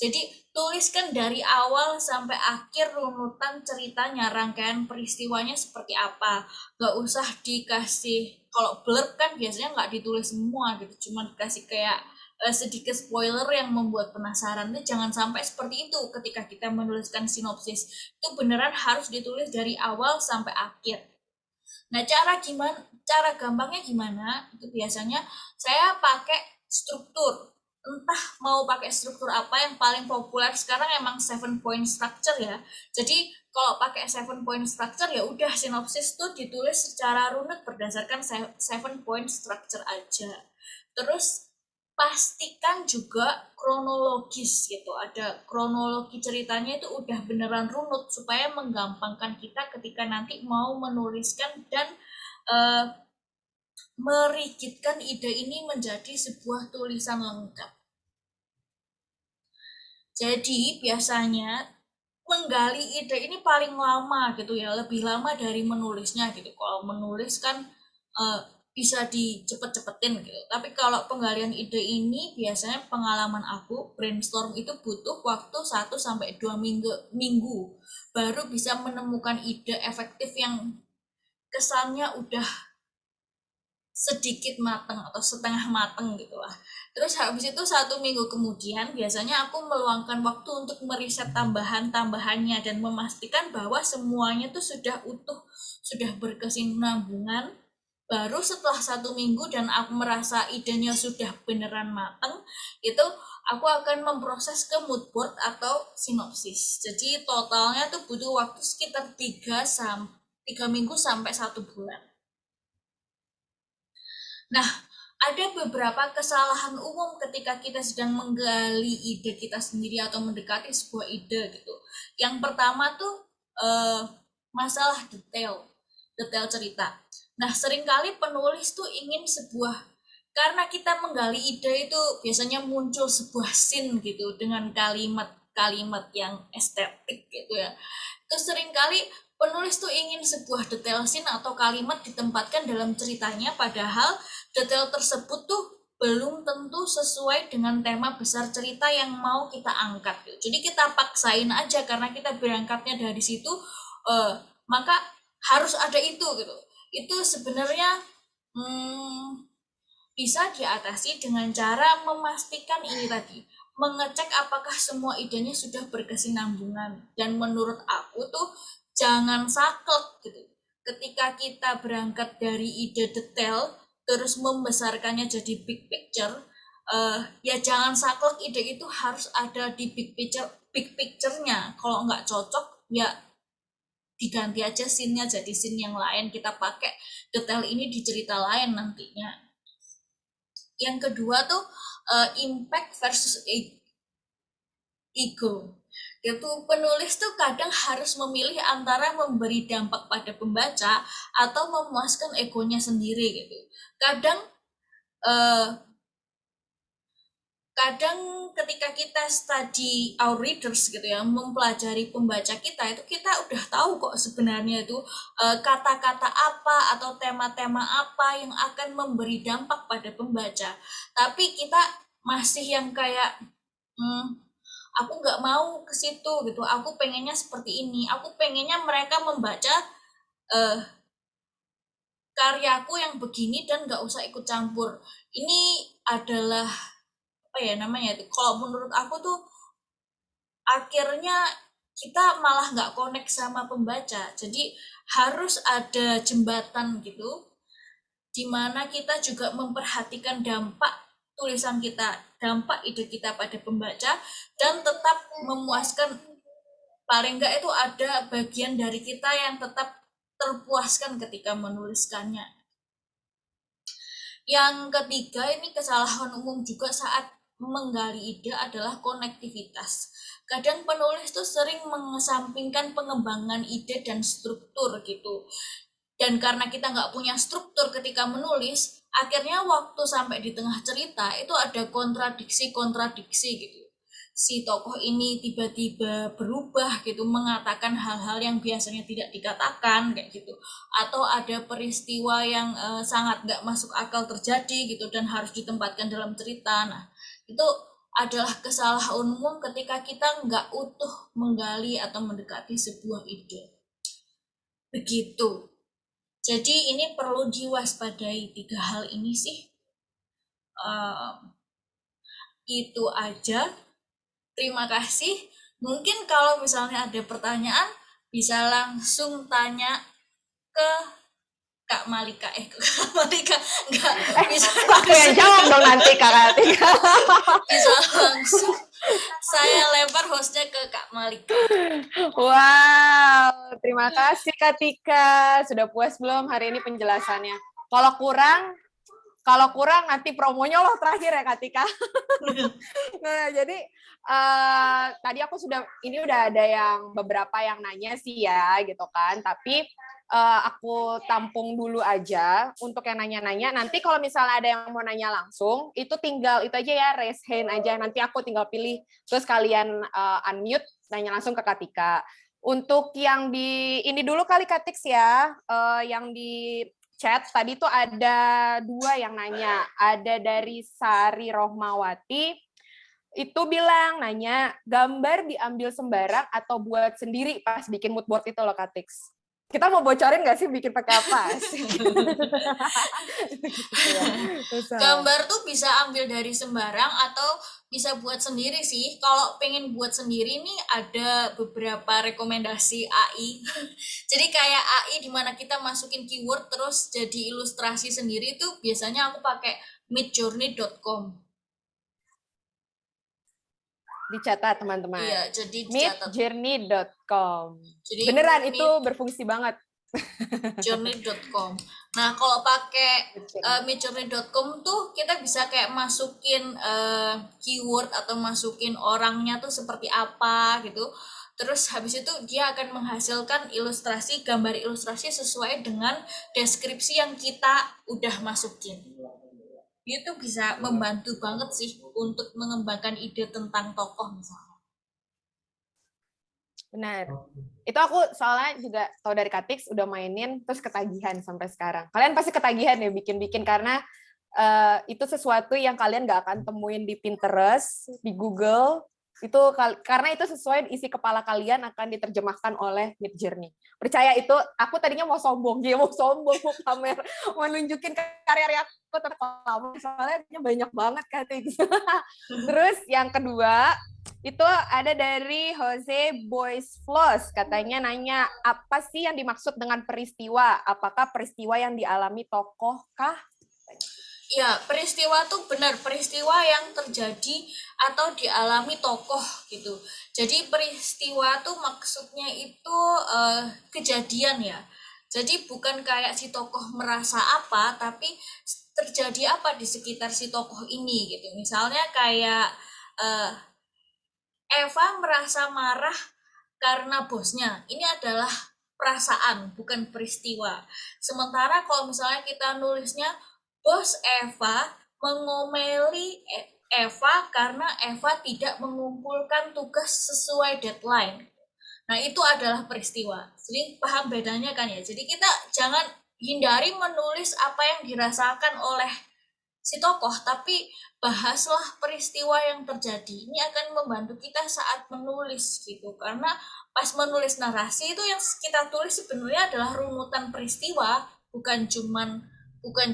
Jadi tuliskan dari awal sampai akhir runutan ceritanya, rangkaian peristiwanya seperti apa. Gak usah dikasih, kalau blurb kan biasanya nggak ditulis semua gitu, cuma dikasih kayak sedikit spoiler yang membuat penasaran. Itu jangan sampai seperti itu ketika kita menuliskan sinopsis. Itu beneran harus ditulis dari awal sampai akhir. Nah, cara gampangnya gimana? Itu biasanya saya pakai struktur. Entah mau pakai struktur apa, yang paling populer sekarang emang 7 point structure ya. Jadi kalau pakai 7 point structure ya udah sinopsis tuh ditulis secara runut berdasarkan 7 point structure aja. Terus pastikan juga kronologis gitu, ada kronologi ceritanya itu udah beneran runut supaya menggampangkan kita ketika nanti mau menuliskan dan merigidkan ide ini menjadi sebuah tulisan lengkap. Jadi biasanya menggali ide ini paling lama gitu ya, lebih lama dari menulisnya gitu. Kalau menulis kan bisa dicepet-cepetin gitu. Tapi kalau penggalian ide ini biasanya pengalaman aku brainstorm itu butuh waktu 1-2 minggu baru bisa menemukan ide efektif yang kesannya udah sedikit mateng atau setengah mateng gitu lah. Terus habis itu 1 minggu kemudian biasanya aku meluangkan waktu untuk meriset tambahan-tambahannya dan memastikan bahwa semuanya tuh sudah utuh, sudah berkesinambungan. Baru setelah 1 minggu dan aku merasa idenya sudah beneran mateng, itu aku akan memproses ke mood board atau sinopsis. Jadi totalnya tuh butuh waktu sekitar 3 minggu sampai 1 bulan. Nah, ada beberapa kesalahan umum ketika kita sedang menggali ide kita sendiri atau mendekati sebuah ide gitu. Yang pertama tuh masalah detail cerita. Nah, seringkali penulis tuh ingin karena kita menggali ide itu biasanya muncul sebuah scene gitu dengan kalimat-kalimat yang estetik gitu ya. Terus seringkali penulis tuh ingin sebuah detail scene atau kalimat ditempatkan dalam ceritanya, padahal detail tersebut tuh belum tentu sesuai dengan tema besar cerita yang mau kita angkat. Jadi kita paksain aja karena kita berangkatnya dari situ, maka harus ada itu gitu. Itu sebenarnya bisa diatasi dengan cara memastikan ini tadi, mengecek apakah semua idenya sudah berkesinambungan. Dan menurut aku tuh jangan saklek gitu. ketika kita berangkat dari ide detail terus membesarkannya jadi big picture, ya jangan saklek ide itu harus ada di big picture-nya. Kalau nggak cocok ya diganti aja scene-nya jadi scene yang lain, kita pakai detail ini di cerita lain nantinya. Yang kedua tuh impact versus ego. Itu penulis tuh kadang harus memilih antara memberi dampak pada pembaca atau memuaskan egonya sendiri gitu. Kadang ketika kita study our readers gitu ya, mempelajari pembaca kita, itu kita udah tahu kok sebenarnya itu kata-kata apa atau tema-tema apa yang akan memberi dampak pada pembaca. Tapi kita masih yang kayak aku nggak mau ke situ gitu, aku pengennya seperti ini, aku pengennya mereka membaca karyaku yang begini dan nggak usah ikut campur. Ini adalah apa ya namanya itu, kalau menurut aku tuh akhirnya kita malah nggak connect sama pembaca. Jadi harus ada jembatan gitu, dimana kita juga memperhatikan dampak tulisan kita, dampak ide kita pada pembaca, dan tetap memuaskan. Paling nggak itu ada bagian dari kita yang tetap terpuaskan ketika menuliskannya. Yang ketiga, ini kesalahan umum juga saat menggali ide adalah konektivitas. Kadang penulis tuh sering mengesampingkan pengembangan ide dan struktur gitu. Dan karena kita nggak punya struktur ketika menulis, akhirnya waktu sampai di tengah cerita itu ada kontradiksi-kontradiksi gitu. Si tokoh ini tiba-tiba berubah gitu, mengatakan hal-hal yang biasanya tidak dikatakan kayak gitu, atau ada peristiwa yang sangat nggak masuk akal terjadi gitu dan harus ditempatkan dalam cerita. Nah, itu adalah kesalahan umum ketika kita nggak utuh menggali atau mendekati sebuah ide. Begitu. Jadi ini perlu diwaspadai 3 hal ini sih. Itu aja. Terima kasih. Mungkin kalau misalnya ada pertanyaan, bisa langsung tanya ke Kak Malika. Ke Kak Malika. Enggak, bisa Aku yang jawab dong nanti Kak Katika. Bisa langsung saya lempar hostnya ke Kak Malika. Wow, terima kasih Kak Tika. Sudah puas belum hari ini penjelasannya? Kalau kurang nanti promonya loh terakhir ya Kak Tika. Nah, jadi tadi aku udah ada yang beberapa yang nanya sih ya gitu kan, tapi aku tampung dulu aja untuk yang nanya-nanya. Nanti kalau misalnya ada yang mau nanya langsung, itu aja ya, raise hand aja. Nanti aku tinggal pilih, terus kalian unmute, nanya langsung ke Kak Tika. Untuk yang ini dulu kali Kak Tix ya, yang di chat tadi tuh ada 2 yang nanya. Ada dari Sari Rohmawati, itu nanya, gambar diambil sembarang atau buat sendiri pas bikin mood board itu loh Kak Tix. Kita mau bocorin nggak sih bikin pakai apa? Gambar tuh bisa ambil dari sembarang atau bisa buat sendiri sih. Kalau pengen buat sendiri nih ada beberapa rekomendasi AI. Jadi kayak AI di mana kita masukin keyword terus jadi ilustrasi sendiri tuh biasanya aku pakai midjourney.com. Dicatat teman-teman. Iya, jadi dicatat. midjourney.com. Beneran itu berfungsi banget. Journey.com. Nah, kalau pakai midjourney.com tuh kita bisa kayak masukin keyword atau masukin orangnya tuh seperti apa gitu. Terus habis itu dia akan menghasilkan gambar ilustrasi sesuai dengan deskripsi yang kita udah masukin. Itu bisa membantu banget sih untuk mengembangkan ide tentang tokoh misalnya. Benar. Itu aku soalnya juga tahu dari Kak Tix udah mainin terus ketagihan sampai sekarang. Kalian pasti ketagihan ya bikin-bikin karena itu sesuatu yang kalian nggak akan temuin di Pinterest, di Google. Itu karena itu sesuai isi kepala kalian akan diterjemahkan oleh Midjourney. Percaya itu, aku tadinya mau sombong, mau pamer, mau nunjukin karya aku terlalu soalnya banyak banget Kak Tix. Terus yang kedua, Itu ada dari Jose Boys Floss, katanya nanya, apa sih yang dimaksud dengan peristiwa? Apakah peristiwa yang dialami tokoh kah? Ya, peristiwa tuh benar peristiwa yang terjadi atau dialami tokoh gitu. Jadi peristiwa tuh maksudnya itu kejadian ya. Jadi bukan kayak si tokoh merasa apa, tapi terjadi apa di sekitar si tokoh ini gitu. Misalnya kayak eh, Eva merasa marah karena bosnya. Ini adalah perasaan, bukan peristiwa. Sementara kalau misalnya kita nulisnya bos Eva mengomeli Eva karena Eva tidak mengumpulkan tugas sesuai deadline. Nah, itu adalah peristiwa. Jadi paham bedanya kan ya. Jadi kita jangan hindari menulis apa yang dirasakan oleh si tokoh, tapi bahaslah peristiwa yang terjadi. Ini akan membantu kita saat menulis gitu. Karena pas menulis narasi itu yang kita tulis sebenarnya adalah runutan peristiwa, bukan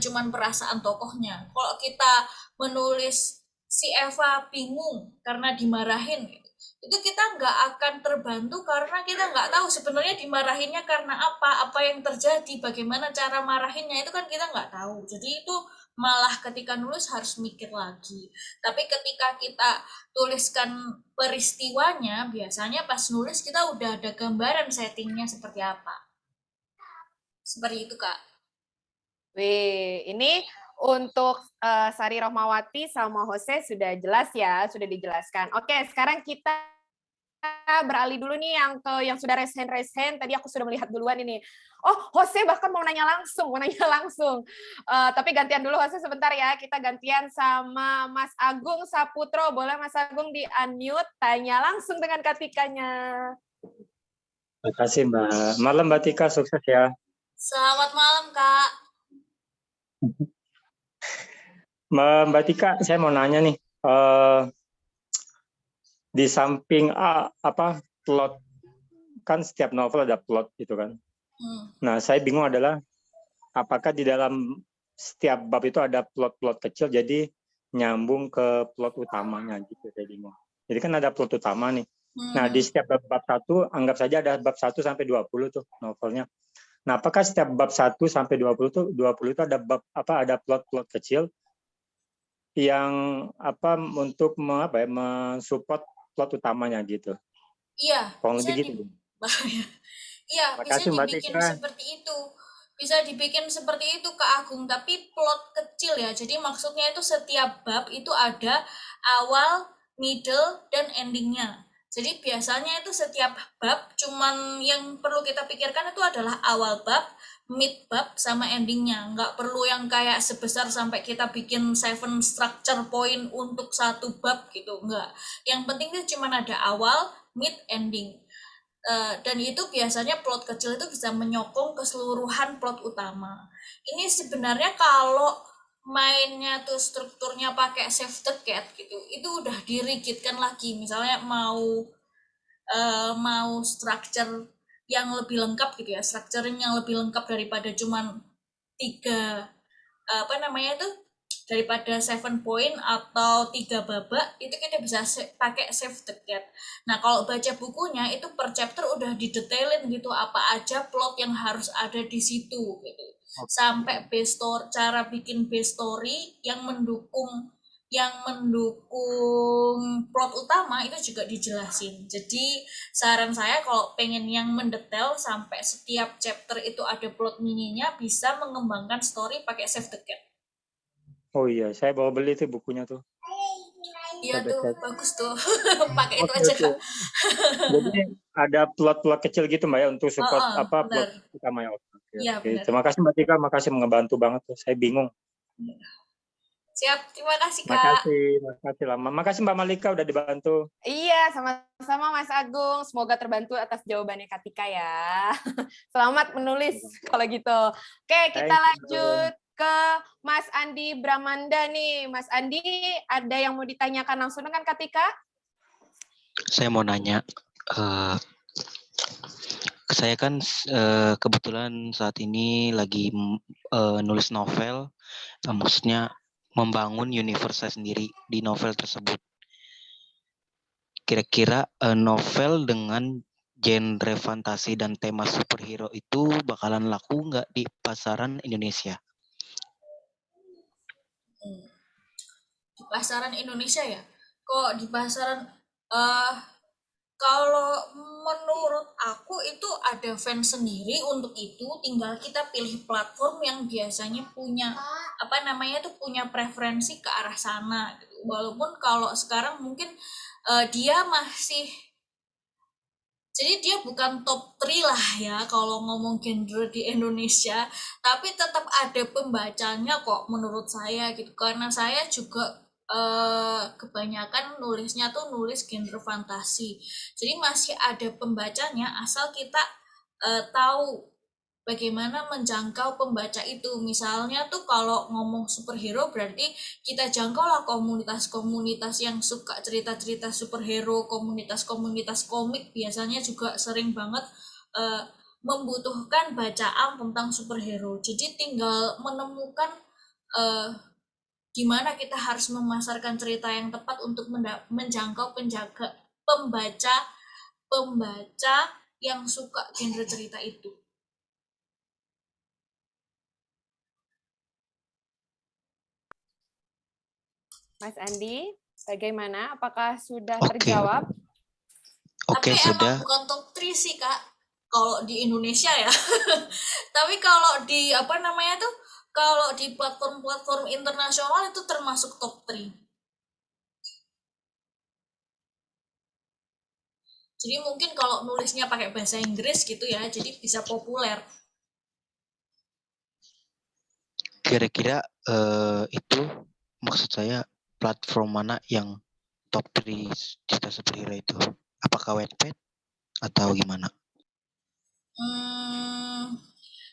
cuman perasaan tokohnya. Kalau kita menulis si Eva bingung karena dimarahin gitu, itu kita nggak akan terbantu karena kita nggak tahu sebenarnya dimarahinnya karena apa yang terjadi, bagaimana cara marahinnya itu kan kita nggak tahu. Jadi itu malah ketika nulis harus mikir lagi. Tapi ketika kita tuliskan peristiwanya, biasanya pas nulis kita udah ada gambaran settingnya seperti apa. Seperti itu, Kak. Wih, ini untuk Sari Rohmawati sama Jose sudah jelas ya, sudah dijelaskan. Oke, sekarang kita beralih dulu nih yang sudah raise hand. Tadi aku sudah melihat duluan ini. Oh, Jose bahkan mau nanya langsung. Tapi gantian dulu Jose sebentar ya. Kita gantian sama Mas Agung Saputro. Boleh Mas Agung di-unmute, tanya langsung dengan Katikanya. Terima kasih Mbak. Malam Mbak Tika, sukses ya. Selamat malam, Kak. Mbak Tika, saya mau nanya nih. Di samping plot, kan setiap novel ada plot gitu kan. Nah, saya bingung adalah apakah di dalam setiap bab itu ada plot-plot kecil jadi nyambung ke plot utamanya gitu, saya bingung. Jadi kan ada plot utama nih. Nah, di setiap bab 1 anggap saja ada bab 1 sampai 20 tuh novelnya. Nah, apakah setiap bab 1 sampai 20 itu ada ada plot-plot kecil yang untuk mensupport plot utamanya gitu. Iya, bisa gitu. Iya, bisa dibikin seperti itu. Bisa dibikin seperti itu, Kak Agung, tapi plot kecil ya. Jadi maksudnya itu setiap bab itu ada awal, middle, dan endingnya. Jadi biasanya itu setiap bab cuman yang perlu kita pikirkan itu adalah awal bab, mid bab, sama endingnya. Nggak perlu yang kayak sebesar sampai kita bikin 7 structure point untuk satu bab gitu. Nggak. Yang penting itu cuman ada awal, mid, ending. Dan itu biasanya plot kecil itu bisa menyokong keseluruhan plot utama. Ini sebenarnya kalau mainnya tuh strukturnya pakai save the cat gitu, itu udah dirigidkan lagi. Misalnya mau structure yang lebih lengkap gitu ya, structuring yang lebih lengkap daripada cuman 3 daripada 7 point atau 3 babak, itu kita bisa pakai save the cat. Nah, kalau baca bukunya itu per chapter udah didetailin gitu apa aja plot yang harus ada di situ gitu. Sampai base story, cara bikin base story yang mendukung plot utama itu juga dijelasin. Jadi saran saya kalau pengen yang mendetail sampai setiap chapter itu ada plot mininya, bisa mengembangkan story pakai save the cat. Oh iya, saya bawa beli tuh bukunya tuh. Iya tuh, bagus tuh. Pakai itu aja, Kak. Jadi ada plot-plot kecil gitu Mbak ya untuk support plot utama ya. Iya, benar. Terima kasih Mbak Tika, makasih mengebantu banget tuh. Saya bingung. Siap, terima kasih Kak. Makasih lama. Makasih Mbak Malika udah dibantu. Iya, sama-sama Mas Agung. Semoga terbantu atas jawabannya Katika ya. Selamat menulis kalau gitu. Oke, kita lanjut ke Mas Andi Bramanda nih. Mas Andi, ada yang mau ditanyakan langsung dengan Katika? Saya mau nanya, saya kan kebetulan saat ini lagi nulis novel, maksudnya membangun universe saya sendiri di novel tersebut. kira-kira novel dengan genre fantasi dan tema superhero itu bakalan laku nggak di pasaran Indonesia? Di pasaran Indonesia ya? Kok di pasaran kalau menurut aku itu ada fans sendiri untuk itu, tinggal kita pilih platform yang biasanya punya punya preferensi ke arah sana gitu. Walaupun kalau sekarang mungkin dia masih, jadi dia bukan top 3 lah ya kalau ngomong genre di Indonesia, tapi tetap ada pembacanya kok menurut saya gitu. Karena saya juga kebanyakan nulisnya tuh nulis genre fantasi. Jadi masih ada pembacanya asal kita tahu bagaimana menjangkau pembaca itu. Misalnya tuh kalau ngomong superhero berarti kita jangkau lah komunitas-komunitas yang suka cerita-cerita superhero, komunitas-komunitas komik biasanya juga sering banget membutuhkan bacaan tentang superhero. Jadi tinggal menemukan gimana kita harus memasarkan cerita yang tepat untuk menjangkau pembaca yang suka genre cerita itu. Mas Andi, bagaimana? Apakah sudah Oke. terjawab? Oke, Tapi sudah. emang bukan top 3 sih, Kak. Kalau di Indonesia ya. Tapi kalau di kalau di platform-platform internasional itu termasuk top 3. Jadi mungkin kalau nulisnya pakai bahasa Inggris gitu ya, jadi bisa populer. Kira-kira itu maksud saya platform mana yang top 3 cerita superhero itu? Apakah Wattpad atau gimana?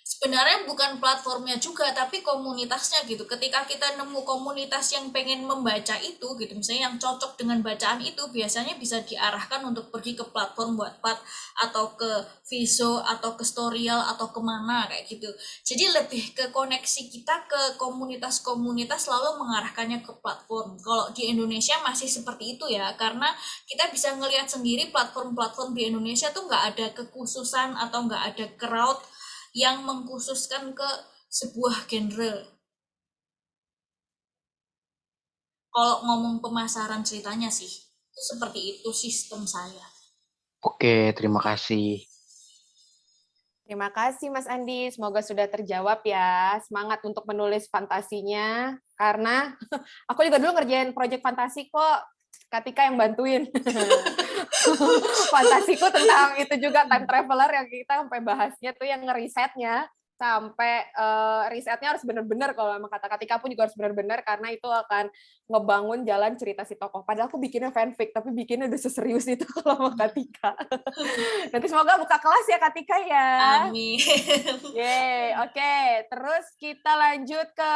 Sebenarnya bukan platformnya juga, tapi komunitasnya gitu. Ketika kita nemu komunitas yang pengen membaca itu gitu, misalnya yang cocok dengan bacaan itu, biasanya bisa diarahkan untuk pergi ke platform Wattpad atau ke Viso atau ke Storyal atau kemana kayak gitu. Jadi lebih ke koneksi kita ke komunitas-komunitas lalu mengarahkannya ke platform. Kalau di Indonesia masih seperti itu ya, karena kita bisa ngelihat sendiri platform-platform di Indonesia tuh nggak ada kekhususan atau nggak ada crowd yang mengkhususkan ke sebuah genre. Kalau ngomong pemasaran ceritanya sih, itu seperti itu sistem saya. Oke, terima kasih. Terima kasih Mas Andi, semoga sudah terjawab ya. Semangat untuk menulis fantasinya, karena aku juga dulu ngerjain proyek fantasi kok, Katika yang bantuin. Fantasiku tentang itu juga time traveler yang kita sampai bahasnya tuh yang ngerisetnya, sampai risetnya harus benar-benar, kalau emang kata Katika pun juga harus benar-benar, karena itu akan ngebangun jalan cerita si tokoh. Padahal aku bikinnya fanfic, tapi bikinnya udah seserius itu kalau sama Katika. Nanti semoga buka kelas ya Katika ya. Amin. Yeay, oke. Terus kita lanjut ke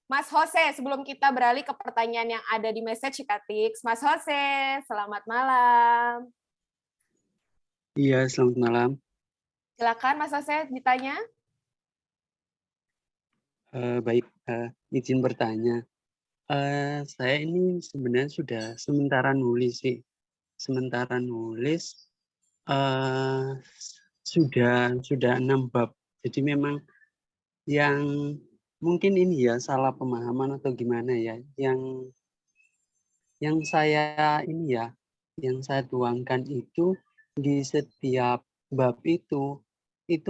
Mas Jose, sebelum kita beralih ke pertanyaan yang ada di message Katix. Mas Jose, selamat malam. Iya, selamat malam. Silakan Mas Jose ditanya. Baik, izin bertanya. Saya ini sebenarnya sudah sementara nulis sih. Sementara nulis sudah 6 bab. Jadi memang yang mungkin ini ya salah pemahaman atau gimana ya. Yang saya ini ya, yang saya tuangkan itu di setiap bab itu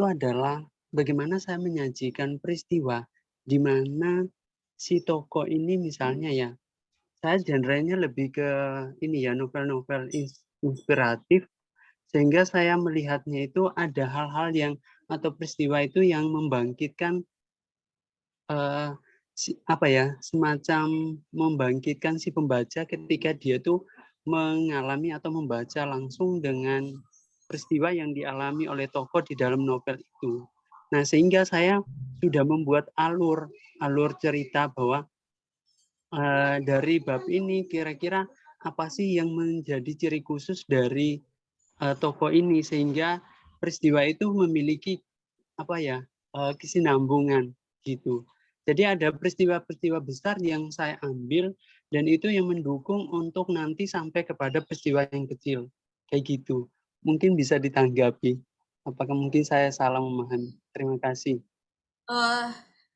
adalah bagaimana saya menyajikan peristiwa di mana si tokoh ini misalnya ya, saya genrenya lebih ke ini ya, novel-novel inspiratif, sehingga saya melihatnya itu ada hal-hal yang atau peristiwa itu yang membangkitkan semacam membangkitkan si pembaca ketika dia tuh mengalami atau membaca langsung dengan peristiwa yang dialami oleh tokoh di dalam novel itu. Nah, sehingga saya sudah membuat alur cerita bahwa dari bab ini kira-kira apa sih yang menjadi ciri khusus dari tokoh ini, sehingga peristiwa itu memiliki kesinambungan gitu. Jadi ada peristiwa-peristiwa besar yang saya ambil Dan itu yang mendukung untuk nanti sampai kepada peristiwa yang kecil. Kayak gitu. Mungkin bisa ditanggapi. Apakah mungkin saya salah memahami? Terima kasih.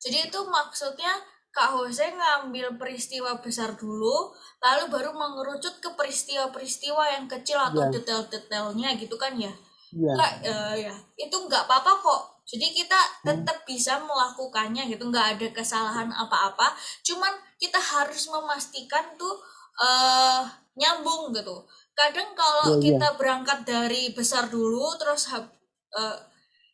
Jadi itu maksudnya Kak Jose ngambil peristiwa besar dulu, lalu baru mengerucut ke peristiwa-peristiwa yang kecil atau Ya. detail-detailnya gitu kan ya? Ya. Enggak, ya itu nggak apa-apa kok. Jadi kita tetap bisa melakukannya gitu, nggak ada kesalahan apa-apa. Cuman kita harus memastikan tuh nyambung gitu. Kadang kalau Ya, ya. kita berangkat dari besar dulu, terus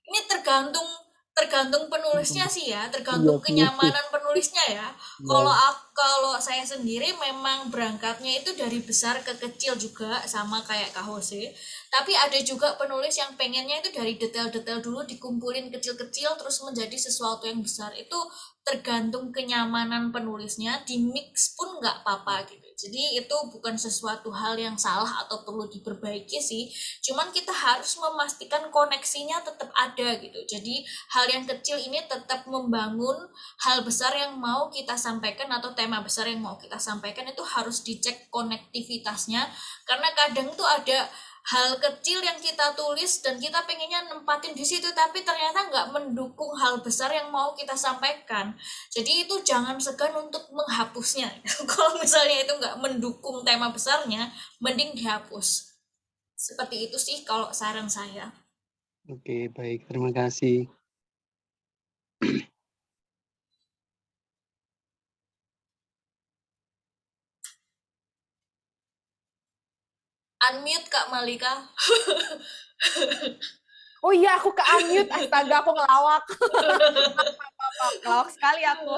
ini tergantung penulisnya sih ya, tergantung kenyamanan penulisnya ya. Kalau saya sendiri memang berangkatnya itu dari besar ke kecil juga sama kayak Kak Jose. Tapi ada juga penulis yang pengennya itu dari detail-detail dulu dikumpulin kecil-kecil terus menjadi sesuatu yang besar. Itu tergantung kenyamanan penulisnya, di mix pun nggak apa-apa gitu. Jadi itu bukan sesuatu hal yang salah atau perlu diperbaiki sih. Cuman kita harus memastikan koneksinya tetap ada gitu. Jadi hal yang kecil ini tetap membangun hal besar yang mau kita sampaikan atau tema besar yang mau kita sampaikan, itu harus dicek konektivitasnya. Karena kadang tuh ada hal kecil yang kita tulis dan kita pengennya nempatin di situ, tapi ternyata nggak mendukung hal besar yang mau kita sampaikan. Jadi itu jangan segan untuk menghapusnya. Kalau misalnya itu nggak mendukung tema besarnya, mending dihapus. Seperti itu sih kalau saran saya. Oke, baik. Terima kasih. Unmute Kak Malika. Oh iya, aku ke unmute. Astaga, aku ngelawak. Ngelawak sekali aku.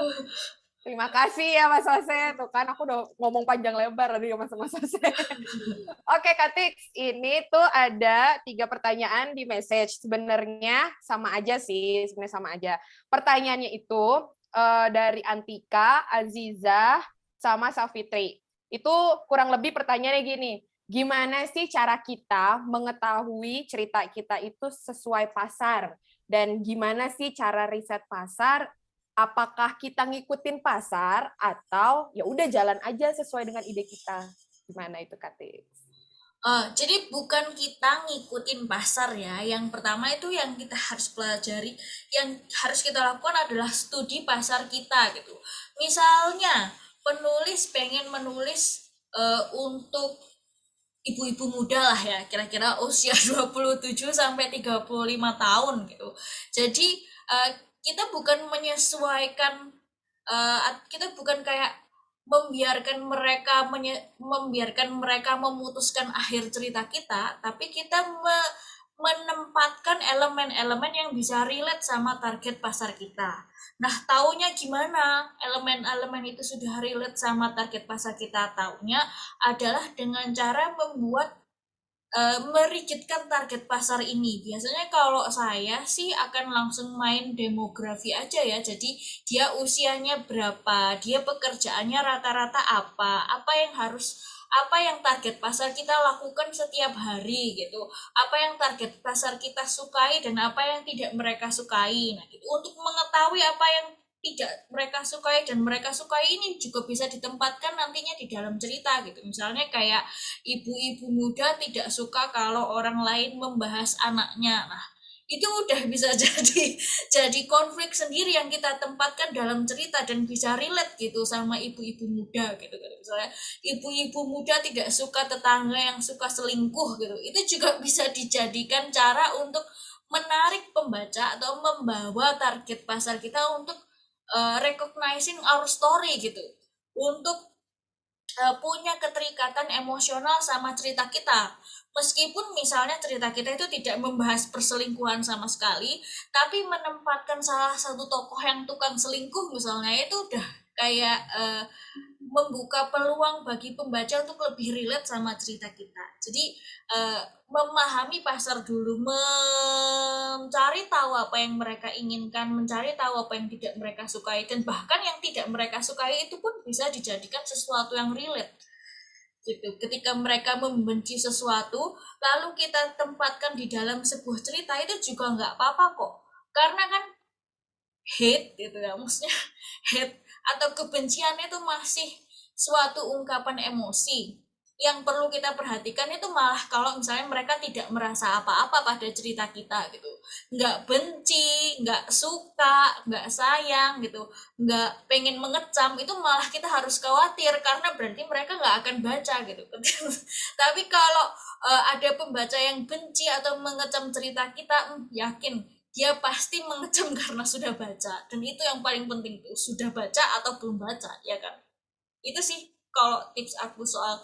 Terima kasih ya Mas Jose. Tuh kan aku udah ngomong panjang lebar tadi sama Mas Jose. Oke Kak Tix, ini tuh ada 3 pertanyaan di message. Sebenarnya sama aja sih, sebenarnya sama aja. Pertanyaannya itu dari Antika, Aziza, sama Safitri. Itu kurang lebih pertanyaannya gini. Gimana sih cara kita mengetahui cerita kita itu sesuai pasar? Dan gimana sih cara riset pasar? Apakah kita ngikutin pasar atau ya udah jalan aja sesuai dengan ide kita? Gimana itu Kak Tix? Jadi bukan kita ngikutin pasar ya. Yang pertama itu yang kita harus pelajari, yang harus kita lakukan adalah studi pasar kita gitu. Misalnya penulis pengen menulis untuk ibu-ibu muda lah ya, kira-kira usia 27 sampai 35 tahun gitu. Jadi kita bukan menyesuaikan, kita bukan kayak membiarkan mereka memutuskan akhir cerita kita, tapi kita menempatkan elemen-elemen yang bisa relate sama target pasar kita. Nah, taunya gimana elemen-elemen itu sudah relate sama target pasar kita? Taunya adalah dengan cara membuat merigidkan target pasar ini. Biasanya kalau saya sih akan langsung main demografi aja ya. Jadi dia usianya berapa, dia pekerjaannya rata-rata apa yang target pasar kita lakukan setiap hari gitu. Apa yang target pasar kita sukai dan apa yang tidak mereka sukai. Nah, gitu. Untuk mengetahui apa yang tidak mereka sukai dan mereka sukai ini juga bisa ditempatkan nantinya di dalam cerita gitu. Misalnya kayak ibu-ibu muda tidak suka kalau orang lain membahas anaknya. Nah, itu udah bisa jadi konflik sendiri yang kita tempatkan dalam cerita dan bisa relate gitu sama ibu-ibu muda gitu. Misalnya ibu-ibu muda tidak suka tetangga yang suka selingkuh gitu. Itu juga bisa dijadikan cara untuk menarik pembaca atau membawa target pasar kita untuk recognizing our story gitu, untuk punya keterikatan emosional sama cerita kita. Meskipun misalnya cerita kita itu tidak membahas perselingkuhan sama sekali, tapi menempatkan salah satu tokoh yang tukang selingkuh misalnya, itu udah kayak membuka peluang bagi pembaca untuk lebih relate sama cerita kita. Jadi memahami pasar dulu, mencari tahu apa yang mereka inginkan, mencari tahu apa yang tidak mereka sukai, dan bahkan yang tidak mereka sukai itu pun bisa dijadikan sesuatu yang relate. Gitu. Ketika mereka membenci sesuatu, lalu kita tempatkan di dalam sebuah cerita, itu juga nggak apa-apa kok. Karena kan hate gitu ya, maksudnya hate atau kebencian itu masih suatu ungkapan emosi. Yang perlu kita perhatikan itu malah kalau misalnya mereka tidak merasa apa-apa pada cerita kita gitu, nggak benci, nggak suka, nggak sayang gitu, nggak pengen mengecam, itu malah kita harus khawatir karena berarti mereka nggak akan baca gitu. Tapi kalau ada pembaca yang benci atau mengecam cerita kita, yakin dia pasti mengecam karena sudah baca, dan itu yang paling penting tuh, sudah baca atau belum baca, ya kan? Itu sih kalau tips aku soal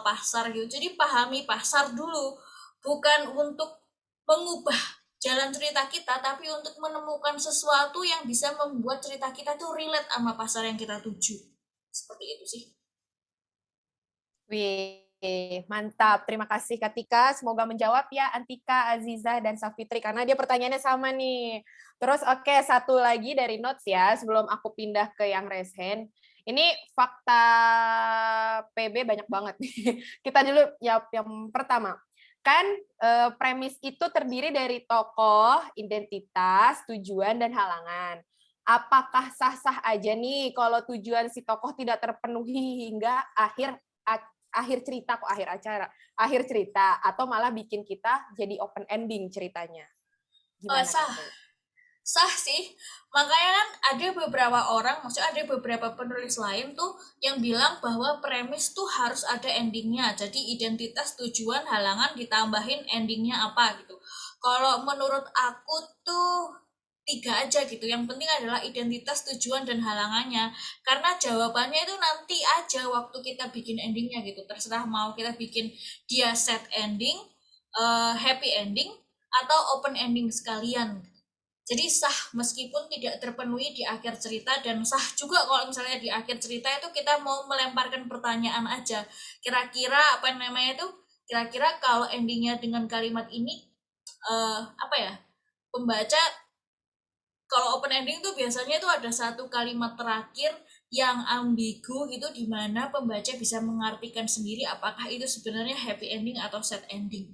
pasar gitu. Jadi pahami pasar dulu, bukan untuk mengubah jalan cerita kita, tapi untuk menemukan sesuatu yang bisa membuat cerita kita tuh relate sama pasar yang kita tuju. Seperti itu sih. Wih, mantap. Terima kasih Kak Tika. Semoga menjawab ya Antika, Aziza, dan Safitri, karena dia pertanyaannya sama nih. Terus oke, satu lagi dari notes ya, sebelum aku pindah ke yang raise hand. Ini fakta PB banyak banget. Kita dulu yang pertama. Kan premis itu terdiri dari tokoh, identitas, tujuan, dan halangan. Apakah sah-sah aja nih kalau tujuan si tokoh tidak terpenuhi hingga akhir cerita akhir cerita, atau malah bikin kita jadi open ending ceritanya? Gimana? Sah sih, makanya kan ada beberapa orang, maksudnya ada beberapa penulis lain tuh yang bilang bahwa premis tuh harus ada endingnya, jadi identitas, tujuan, halangan ditambahin endingnya apa gitu. Kalau menurut aku tuh 3 aja gitu, yang penting adalah identitas, tujuan, dan halangannya, karena jawabannya itu nanti aja waktu kita bikin endingnya gitu, terserah mau kita bikin dia set ending, happy ending, atau open ending sekalian. Jadi sah meskipun tidak terpenuhi di akhir cerita, dan sah juga kalau misalnya di akhir cerita itu kita mau melemparkan pertanyaan aja. Kira-kira kira-kira kalau endingnya dengan kalimat ini pembaca kalau open ending tuh biasanya itu ada satu kalimat terakhir yang ambigu gitu, di mana pembaca bisa mengartikan sendiri apakah itu sebenarnya happy ending atau sad ending.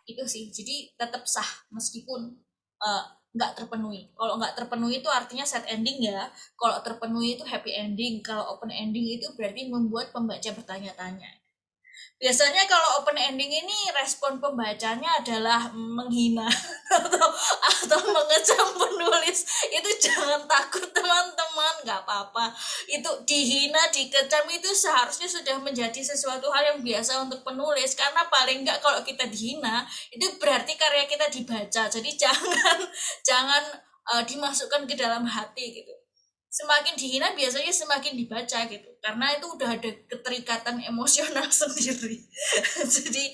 Itu sih, jadi tetap sah meskipun nggak terpenuhi. Kalau nggak terpenuhi itu artinya sad ending ya. Kalau terpenuhi itu happy ending. Kalau open ending itu berarti membuat pembaca bertanya-tanya. Biasanya kalau open ending ini respon pembacanya adalah menghina atau mengecam penulis. Itu jangan takut teman-teman, nggak apa-apa. Itu dihina, dikecam itu seharusnya sudah menjadi sesuatu hal yang biasa untuk penulis, karena paling nggak kalau kita dihina itu berarti karya kita dibaca. Jadi jangan dimasukkan ke dalam hati gitu. Semakin dihina biasanya semakin dibaca gitu, karena itu udah ada keterikatan emosional sendiri. Jadi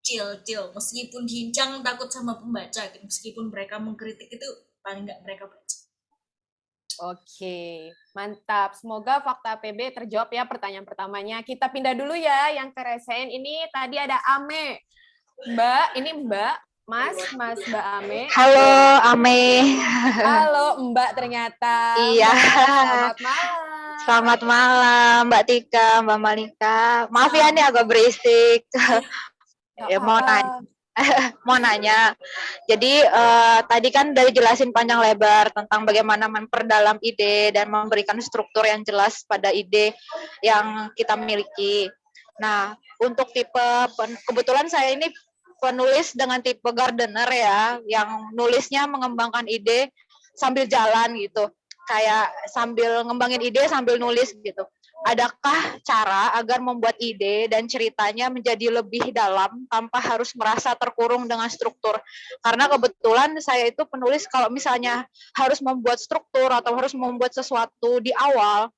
chill meskipun jangan takut sama pembaca gitu, meskipun mereka mengkritik itu paling nggak mereka baca. Oke, mantap. Semoga fakta PB terjawab ya pertanyaan pertamanya. Kita pindah dulu ya yang ke resen. Ini tadi ada Ame. Mbak, ini Mbak. Mas Mbak Ame. Halo, Ame. Halo, Mbak ternyata. Iya. Selamat malam. Selamat malam, Mbak Tika, Mbak Malika. Maaf ya, ini agak berisik. Ya, mau nanya. Jadi tadi kan udah dijelasin panjang lebar tentang bagaimana memperdalam ide dan memberikan struktur yang jelas pada ide yang kita miliki. Nah, untuk tipe, kebetulan saya ini penulis dengan tipe gardener ya, yang nulisnya mengembangkan ide sambil jalan gitu, kayak sambil ngembangin ide sambil nulis gitu. Adakah cara agar membuat ide dan ceritanya menjadi lebih dalam tanpa harus merasa terkurung dengan struktur? Karena kebetulan saya itu penulis kalau misalnya harus membuat struktur atau harus membuat sesuatu di awal,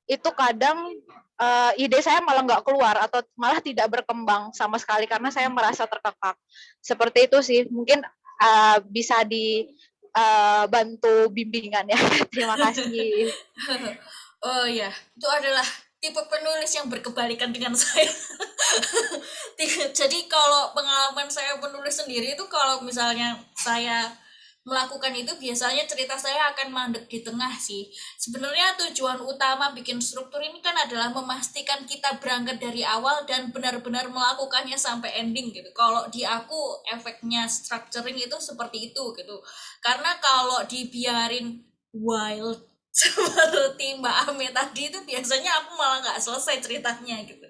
itu kadang ide saya malah nggak keluar atau malah tidak berkembang sama sekali karena saya merasa terkekang. Seperti itu sih, mungkin bisa dibantu bimbingan ya. Terima kasih. Oh ya, itu adalah tipe penulis yang berkebalikan dengan saya. Jadi kalau pengalaman saya menulis sendiri itu, kalau misalnya saya melakukan itu biasanya cerita saya akan mandek di tengah sih. Sebenarnya tujuan utama bikin struktur ini kan adalah memastikan kita berangkat dari awal dan benar-benar melakukannya sampai ending gitu. Kalau di aku efeknya structuring itu seperti itu gitu. Karena kalau dibiarin wild seperti Mbak Ame tadi itu biasanya aku malah nggak selesai ceritanya gitu.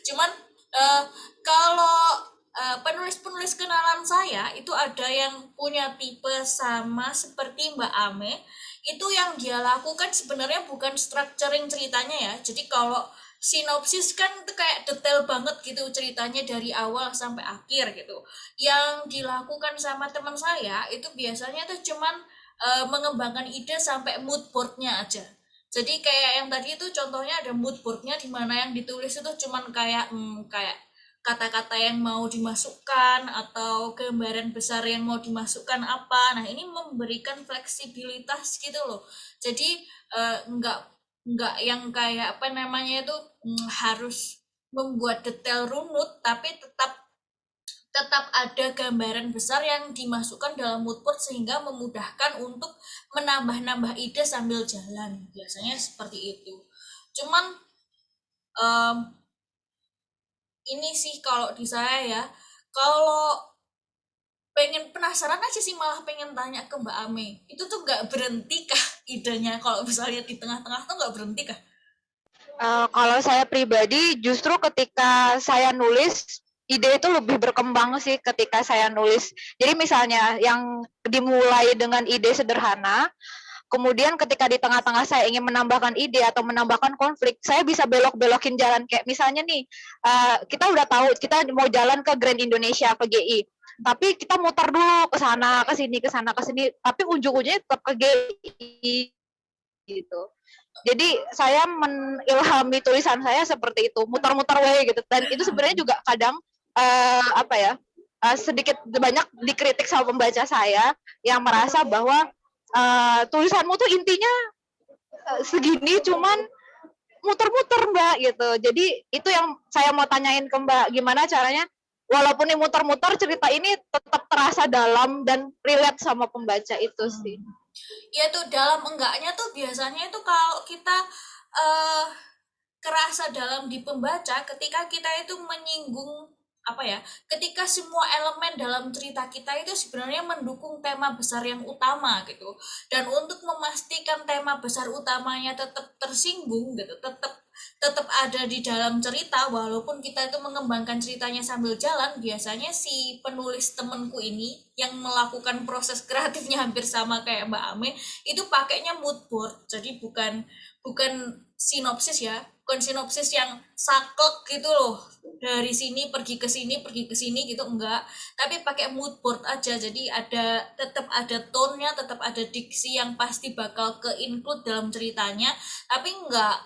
Cuman kalau penulis-penulis kenalan saya itu ada yang punya tipe sama seperti Mbak Ame, itu yang dia lakukan sebenarnya bukan structuring ceritanya ya. Jadi kalau sinopsis kan itu kayak detail banget gitu ceritanya dari awal sampai akhir gitu. Yang dilakukan sama teman saya itu biasanya tuh cuman mengembangkan ide sampai mood boardnya aja. Jadi kayak yang tadi itu contohnya ada mood boardnya di mana yang ditulis itu cuman kayak kata-kata yang mau dimasukkan atau gambaran besar yang mau dimasukkan apa. Nah ini memberikan fleksibilitas gitu loh. Jadi nggak yang kayak apa namanya itu harus membuat detail runut, tapi tetap ada gambaran besar yang dimasukkan dalam mood board sehingga memudahkan untuk menambah-nambah ide sambil jalan. Biasanya seperti itu. Cuman ini sih kalau di saya ya, kalau pengen penasaran aja sih, malah pengen tanya ke Mbak Ame, itu tuh nggak berhenti kah idenya kalau misalnya di tengah-tengah tuh nggak berhenti kah? Kalau saya pribadi justru ketika saya nulis ide itu lebih berkembang sih ketika saya nulis. Jadi misalnya yang dimulai dengan ide sederhana, kemudian ketika di tengah-tengah saya ingin menambahkan ide atau menambahkan konflik, saya bisa belok-belokin jalan. Kayak misalnya nih, kita udah tahu kita mau jalan ke Grand Indonesia, ke GI. Tapi kita muter dulu ke sana, ke sini, ke sana, ke sini. Tapi ujung-ujungnya tetap ke GI gitu. Jadi saya menilhami tulisan saya seperti itu, muter-muter wae gitu. Dan itu sebenarnya juga kadang sedikit banyak dikritik sama pembaca saya yang merasa bahwa tulisanmu tuh intinya segini, cuman muter-muter Mbak gitu. Jadi itu yang saya mau tanyain ke Mbak, gimana caranya walaupun ini muter-muter cerita ini tetap terasa dalam dan relate sama pembaca itu sih. Ya tuh dalam enggaknya tuh biasanya itu kalau kita kerasa dalam di pembaca ketika kita itu menyinggung ketika semua elemen dalam cerita kita itu sebenarnya mendukung tema besar yang utama gitu, dan untuk memastikan tema besar utamanya tetap tersinggung gitu, tetap ada di dalam cerita walaupun kita itu mengembangkan ceritanya sambil jalan. Biasanya si penulis temenku ini yang melakukan proses kreatifnya hampir sama kayak Mbak Ame itu pakainya mood board. Jadi bukan sinopsis ya, bukan sinopsis yang saklek gitu loh, dari sini pergi ke sini gitu, enggak, tapi pakai mood board aja. Jadi tetap ada tone-nya, tetap ada diksi yang pasti bakal ke include dalam ceritanya, tapi enggak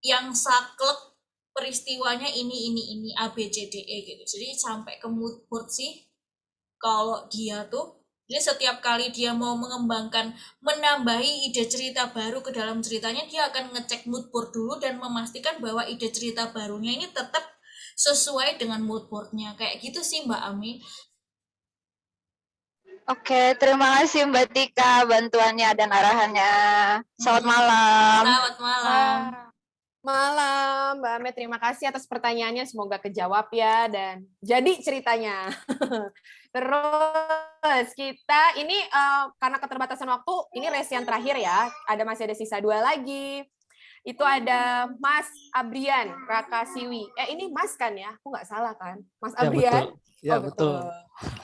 yang saklek peristiwanya ini A B C D E gitu. Jadi sampai ke mood board sih kalau dia tuh. Jadi setiap kali dia mau mengembangkan, menambahi ide cerita baru ke dalam ceritanya, dia akan ngecek mood board dulu dan memastikan bahwa ide cerita barunya ini tetap sesuai dengan mood board-nya. Kayak gitu sih Mbak Ami. Oke, terima kasih Mbak Tika bantuannya dan arahannya. Selamat malam. Selamat malam. Malam, Mbak Ame, terima kasih atas pertanyaannya. Semoga kejawab ya, dan jadi ceritanya. Terus kita ini karena keterbatasan waktu, ini race yang terakhir ya. Masih ada sisa 2 lagi. Itu ada Mas Abrian Rakasiwi. Ini Mas kan ya? Aku nggak salah kan? Mas Abrian? Ya, betul.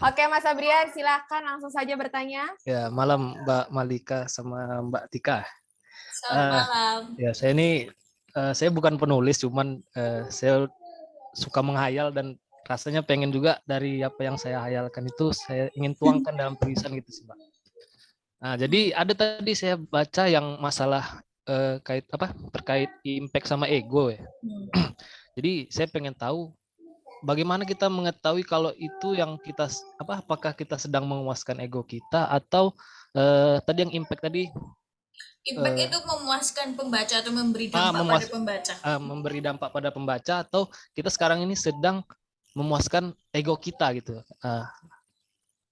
Oke, Mas Abrian, silahkan langsung saja bertanya. Ya, malam Mbak Malika sama Mbak Tika. Selamat malam. Ya, saya bukan penulis, cuman saya suka menghayal dan rasanya pengen juga dari apa yang saya hayalkan itu saya ingin tuangkan dalam tulisan gitu sih, Mbak. Nah, jadi ada tadi saya baca yang masalah terkait impact sama ego ya. Jadi saya pengen tahu bagaimana kita mengetahui kalau itu yang kita apakah kita sedang memuaskan ego kita atau tadi yang impact tadi. Impact itu memuaskan pembaca atau memberi dampak pada pembaca. Memberi dampak pada pembaca, atau kita sekarang ini sedang memuaskan ego kita gitu.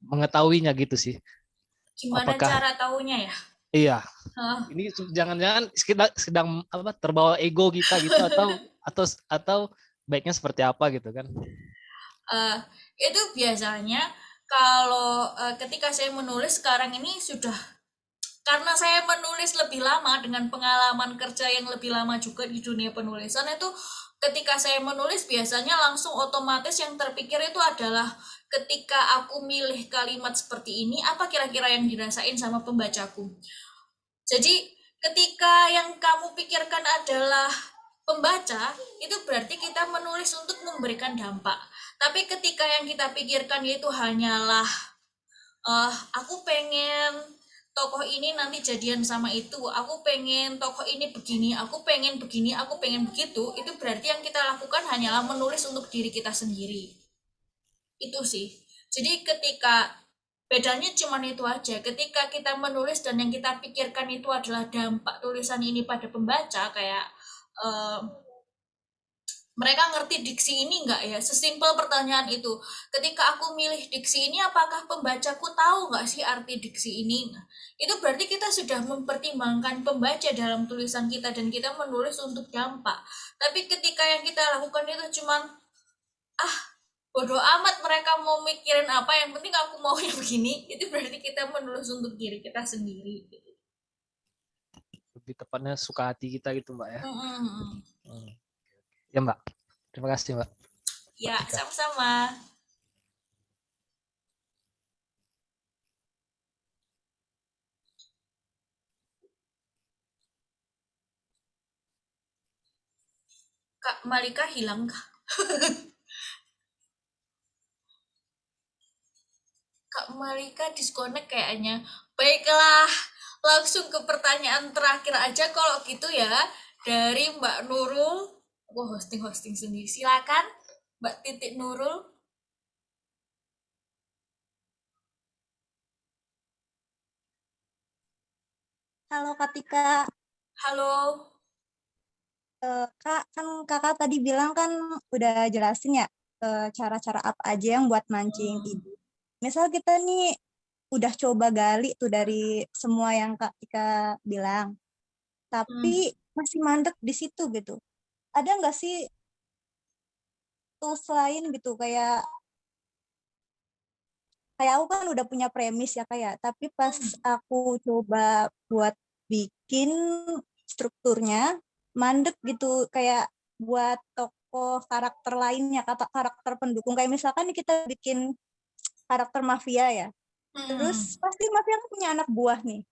Mengetahuinya gitu sih. Gimana cara tahunya ya? Iya. Ini jangan-jangan sedang terbawa ego kita gitu atau baiknya seperti apa gitu kan? Itu biasanya kalau ketika saya menulis sekarang ini sudah karena saya menulis lebih lama dengan pengalaman kerja yang lebih lama juga di dunia penulisan itu, ketika saya menulis biasanya langsung otomatis yang terpikir itu adalah ketika aku milih kalimat seperti ini, apa kira-kira yang dirasain sama pembacaku. Jadi ketika yang kamu pikirkan adalah pembaca, itu berarti kita menulis untuk memberikan dampak. Tapi ketika yang kita pikirkan itu hanyalah aku pengen tokoh ini nanti jadian sama itu, aku pengen tokoh ini begini, aku pengen begini, aku pengen begitu, itu berarti yang kita lakukan hanyalah menulis untuk diri kita sendiri. Itu sih. Jadi ketika bedanya cuma itu aja, ketika kita menulis dan yang kita pikirkan itu adalah dampak tulisan ini pada pembaca, kayak mereka ngerti diksi ini enggak ya? Sesimpel pertanyaan itu. Ketika aku milih diksi ini, apakah pembacaku tahu nggak sih arti diksi ini? Nah, itu berarti kita sudah mempertimbangkan pembaca dalam tulisan kita dan kita menulis untuk dampak. Tapi ketika yang kita lakukan itu cuman bodoh amat mereka mau mikirin apa, yang penting aku maunya begini, itu berarti kita menulis untuk diri kita sendiri. Lebih tepatnya suka hati kita gitu Mbak ya. Ya Mbak, terima kasih Mbak. Ya, sama-sama. Kak Malika hilang kah? Kak Malika disconnect kayaknya. Baiklah, langsung ke pertanyaan terakhir aja kalau gitu ya. Dari Mbak Nurul. Hosting sendiri. Silakan Mbak Titik Nurul. Halo Kak Tika. Halo. Kak, kan kakak tadi bilang kan udah jelasin ya cara-cara apa aja yang buat mancing ide. Misal kita nih udah coba gali tuh dari semua yang Kak Tika bilang, tapi masih mandek di situ gitu. Ada nggak sih tools lain gitu, kayak aku kan udah punya premis ya kayak, tapi pas aku coba buat bikin strukturnya mandek gitu, kayak buat tokoh karakter lainnya, karakter pendukung, kayak misalkan kita bikin karakter mafia ya, terus pasti mafia kan punya anak buah nih,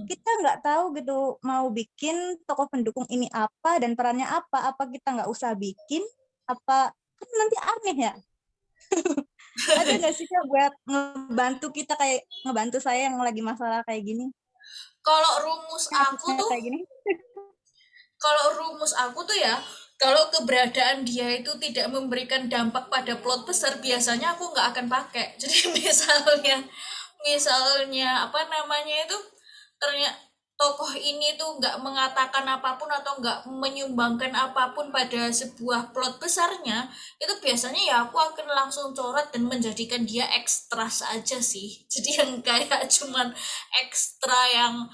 kita nggak tahu gitu mau bikin tokoh pendukung ini apa dan perannya apa kita nggak usah bikin apa, kan nanti aneh ya. Ada nggak sih Kak buat ngebantu kita, kayak ngebantu saya yang lagi masalah kayak gini? Kalau rumus aku tuh kayak gini. Ya, kalau keberadaan dia itu tidak memberikan dampak pada plot besar, biasanya aku nggak akan pakai. Jadi misalnya apa namanya itu, ternyata tokoh ini tuh nggak mengatakan apapun atau nggak menyumbangkan apapun pada sebuah plot besarnya, itu biasanya ya aku akan langsung coret dan menjadikan dia ekstra saja sih. Jadi yang kayak cuman ekstra yang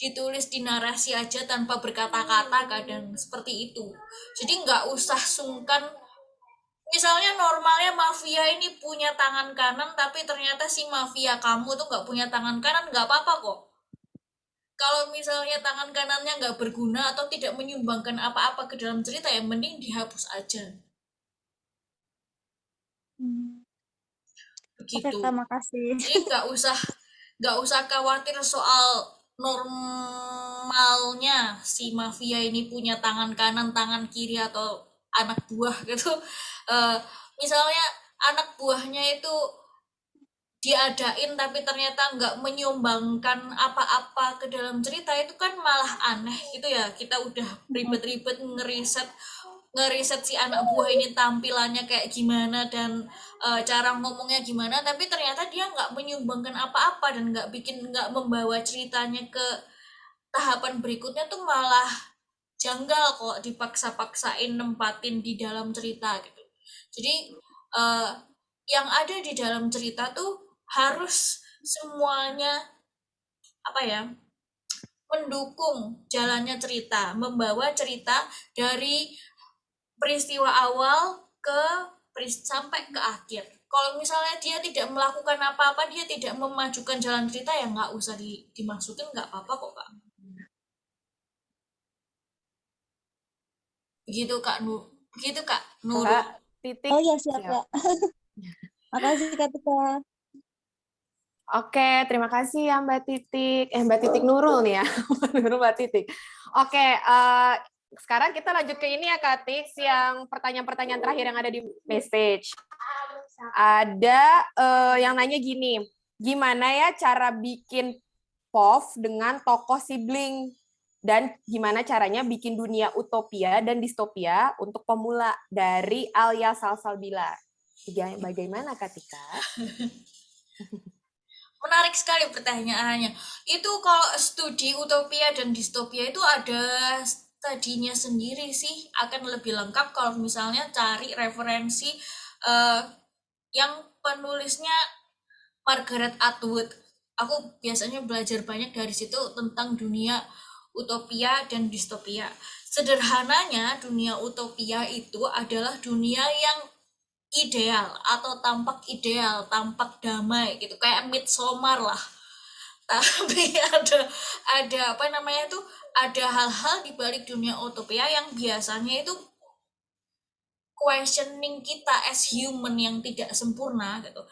ditulis di narasi aja tanpa berkata-kata, kadang seperti itu. Jadi nggak usah sungkan. Misalnya normalnya mafia ini punya tangan kanan, tapi ternyata si mafia kamu tuh nggak punya tangan kanan, nggak apa-apa kok. Kalau misalnya tangan kanannya nggak berguna atau tidak menyumbangkan apa-apa ke dalam cerita, yang mending dihapus aja. Begitu. Oke, terima kasih. Jadi nggak usah khawatir soal normalnya si mafia ini punya tangan kanan, tangan kiri, atau anak buah gitu. Misalnya anak buahnya itu diadain tapi ternyata nggak menyumbangkan apa-apa ke dalam cerita, itu kan malah aneh gitu ya. Kita udah ribet-ribet ngeriset si anak buah ini tampilannya kayak gimana dan cara ngomongnya gimana, tapi ternyata dia nggak menyumbangkan apa-apa dan nggak membawa ceritanya ke tahapan berikutnya, tuh malah janggal kok dipaksa-paksain nempatin di dalam cerita gitu. Jadi yang ada di dalam cerita tuh harus semuanya mendukung jalannya cerita, membawa cerita dari peristiwa awal sampai ke akhir. Kalau misalnya dia tidak melakukan apa-apa, dia tidak memajukan jalan cerita, ya nggak usah dimasukin, nggak apa-apa kok Kak. Begitu Kak Nurul. Kak Titik. Oh ya siap, Siap. Kak. Makasih Kak Tika. Oke, terima kasih ya Mbak Titik. Mbak Titik Nurul nih ya. Nurul Mbak Titik. Oke, sekarang kita lanjut ke ini ya Kak Tix, yang pertanyaan-pertanyaan terakhir yang ada di message. Ada yang nanya gini, gimana ya cara bikin POV dengan tokoh sibling? Dan gimana caranya bikin dunia utopia dan distopia untuk pemula, dari Alia Salsalbila. Bagaimana Kak Tika? Menarik sekali pertanyaannya. Itu kalau studi utopia dan distopia itu ada studinya sendiri sih, akan lebih lengkap kalau misalnya cari referensi yang penulisnya Margaret Atwood. Aku biasanya belajar banyak dari situ tentang dunia utopia dan distopia. Sederhananya, dunia utopia itu adalah dunia yang ideal atau tampak ideal, tampak damai gitu, kayak Midsommar lah. Tapi ada apa namanya itu, ada hal-hal di balik dunia utopia yang biasanya itu questioning kita as human yang tidak sempurna gitu.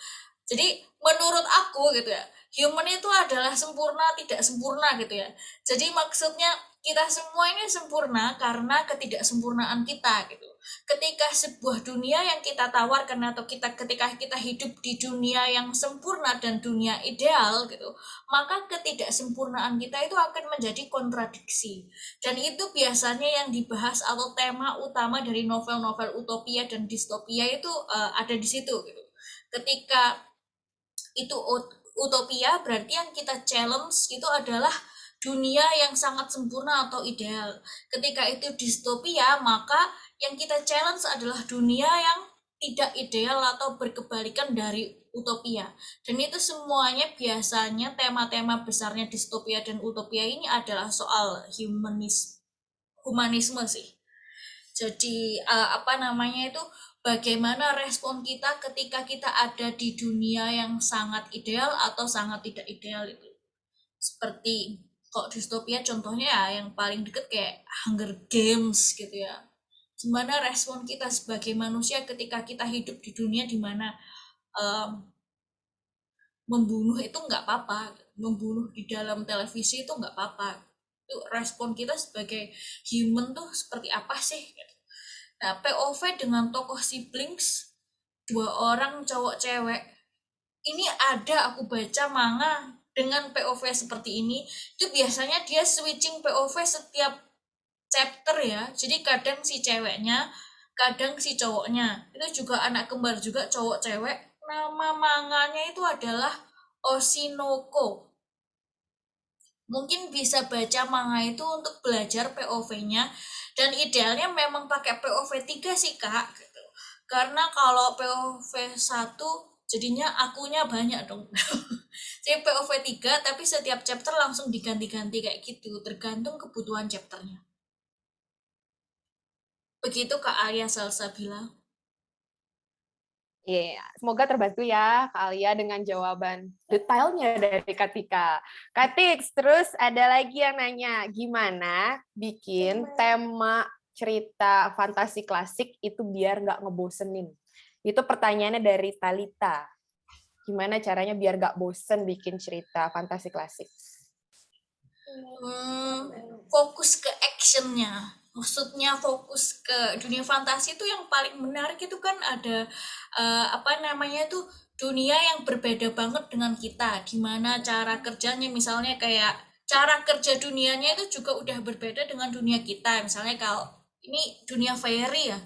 Jadi menurut aku gitu ya, human itu adalah sempurna tidak sempurna gitu ya. Jadi maksudnya kita semua ini sempurna karena ketidaksempurnaan kita gitu. Ketika sebuah dunia yang kita tawarkan atau ketika kita hidup di dunia yang sempurna dan dunia ideal gitu, maka ketidaksempurnaan kita itu akan menjadi kontradiksi. Dan itu biasanya yang dibahas atau tema utama dari novel-novel utopia dan distopia itu ada di situ gitu. Ketika itu utopia, berarti yang kita challenge itu adalah dunia yang sangat sempurna atau ideal. Ketika itu distopia, maka yang kita challenge adalah dunia yang tidak ideal atau berkebalikan dari utopia. Dan itu semuanya biasanya tema-tema besarnya distopia dan utopia ini adalah soal humanisme sih. Jadi apa namanya itu, bagaimana respon kita ketika kita ada di dunia yang sangat ideal atau sangat tidak ideal itu. Seperti kok distopia contohnya ya yang paling deket kayak Hunger Games gitu ya. Gimana respon kita sebagai manusia ketika kita hidup di dunia di mana membunuh itu nggak apa-apa, membunuh di dalam televisi itu nggak apa-apa. Itu respon kita sebagai human tuh seperti apa sih? Nah, POV dengan tokoh siblings, 2 orang cowok cewek, ini ada aku baca manga dengan POV seperti ini. Itu biasanya dia switching POV setiap chapter ya. Jadi kadang si ceweknya, kadang si cowoknya. Itu juga anak kembar juga, cowok cewek. Nama manganya itu adalah Oshinoko. Mungkin bisa baca manga itu untuk belajar POV-nya, dan idealnya memang pakai POV 3 sih Kak gitu. Karena kalau POV 1 jadinya akunya banyak dong. Jadi POV 3 tapi setiap chapter langsung diganti-ganti kayak gitu, tergantung kebutuhan chapternya. Begitu Kak Alia Salsabila. Iya, semoga terbantu ya Kak Alia dengan jawaban detailnya dari Kak Tika. Kak Tix, terus ada lagi yang nanya, gimana bikin tema cerita fantasi klasik itu biar nggak ngebosenin? Itu pertanyaannya dari Talita. Gimana caranya biar nggak bosen bikin cerita fantasi klasik? Fokus ke actionnya. Maksudnya fokus ke dunia fantasi itu yang paling menarik itu kan ada apa namanya tuh, dunia yang berbeda banget dengan kita, gimana cara kerjanya, misalnya kayak cara kerja dunianya itu juga udah berbeda dengan dunia kita. Misalnya kalau ini dunia fairy ya,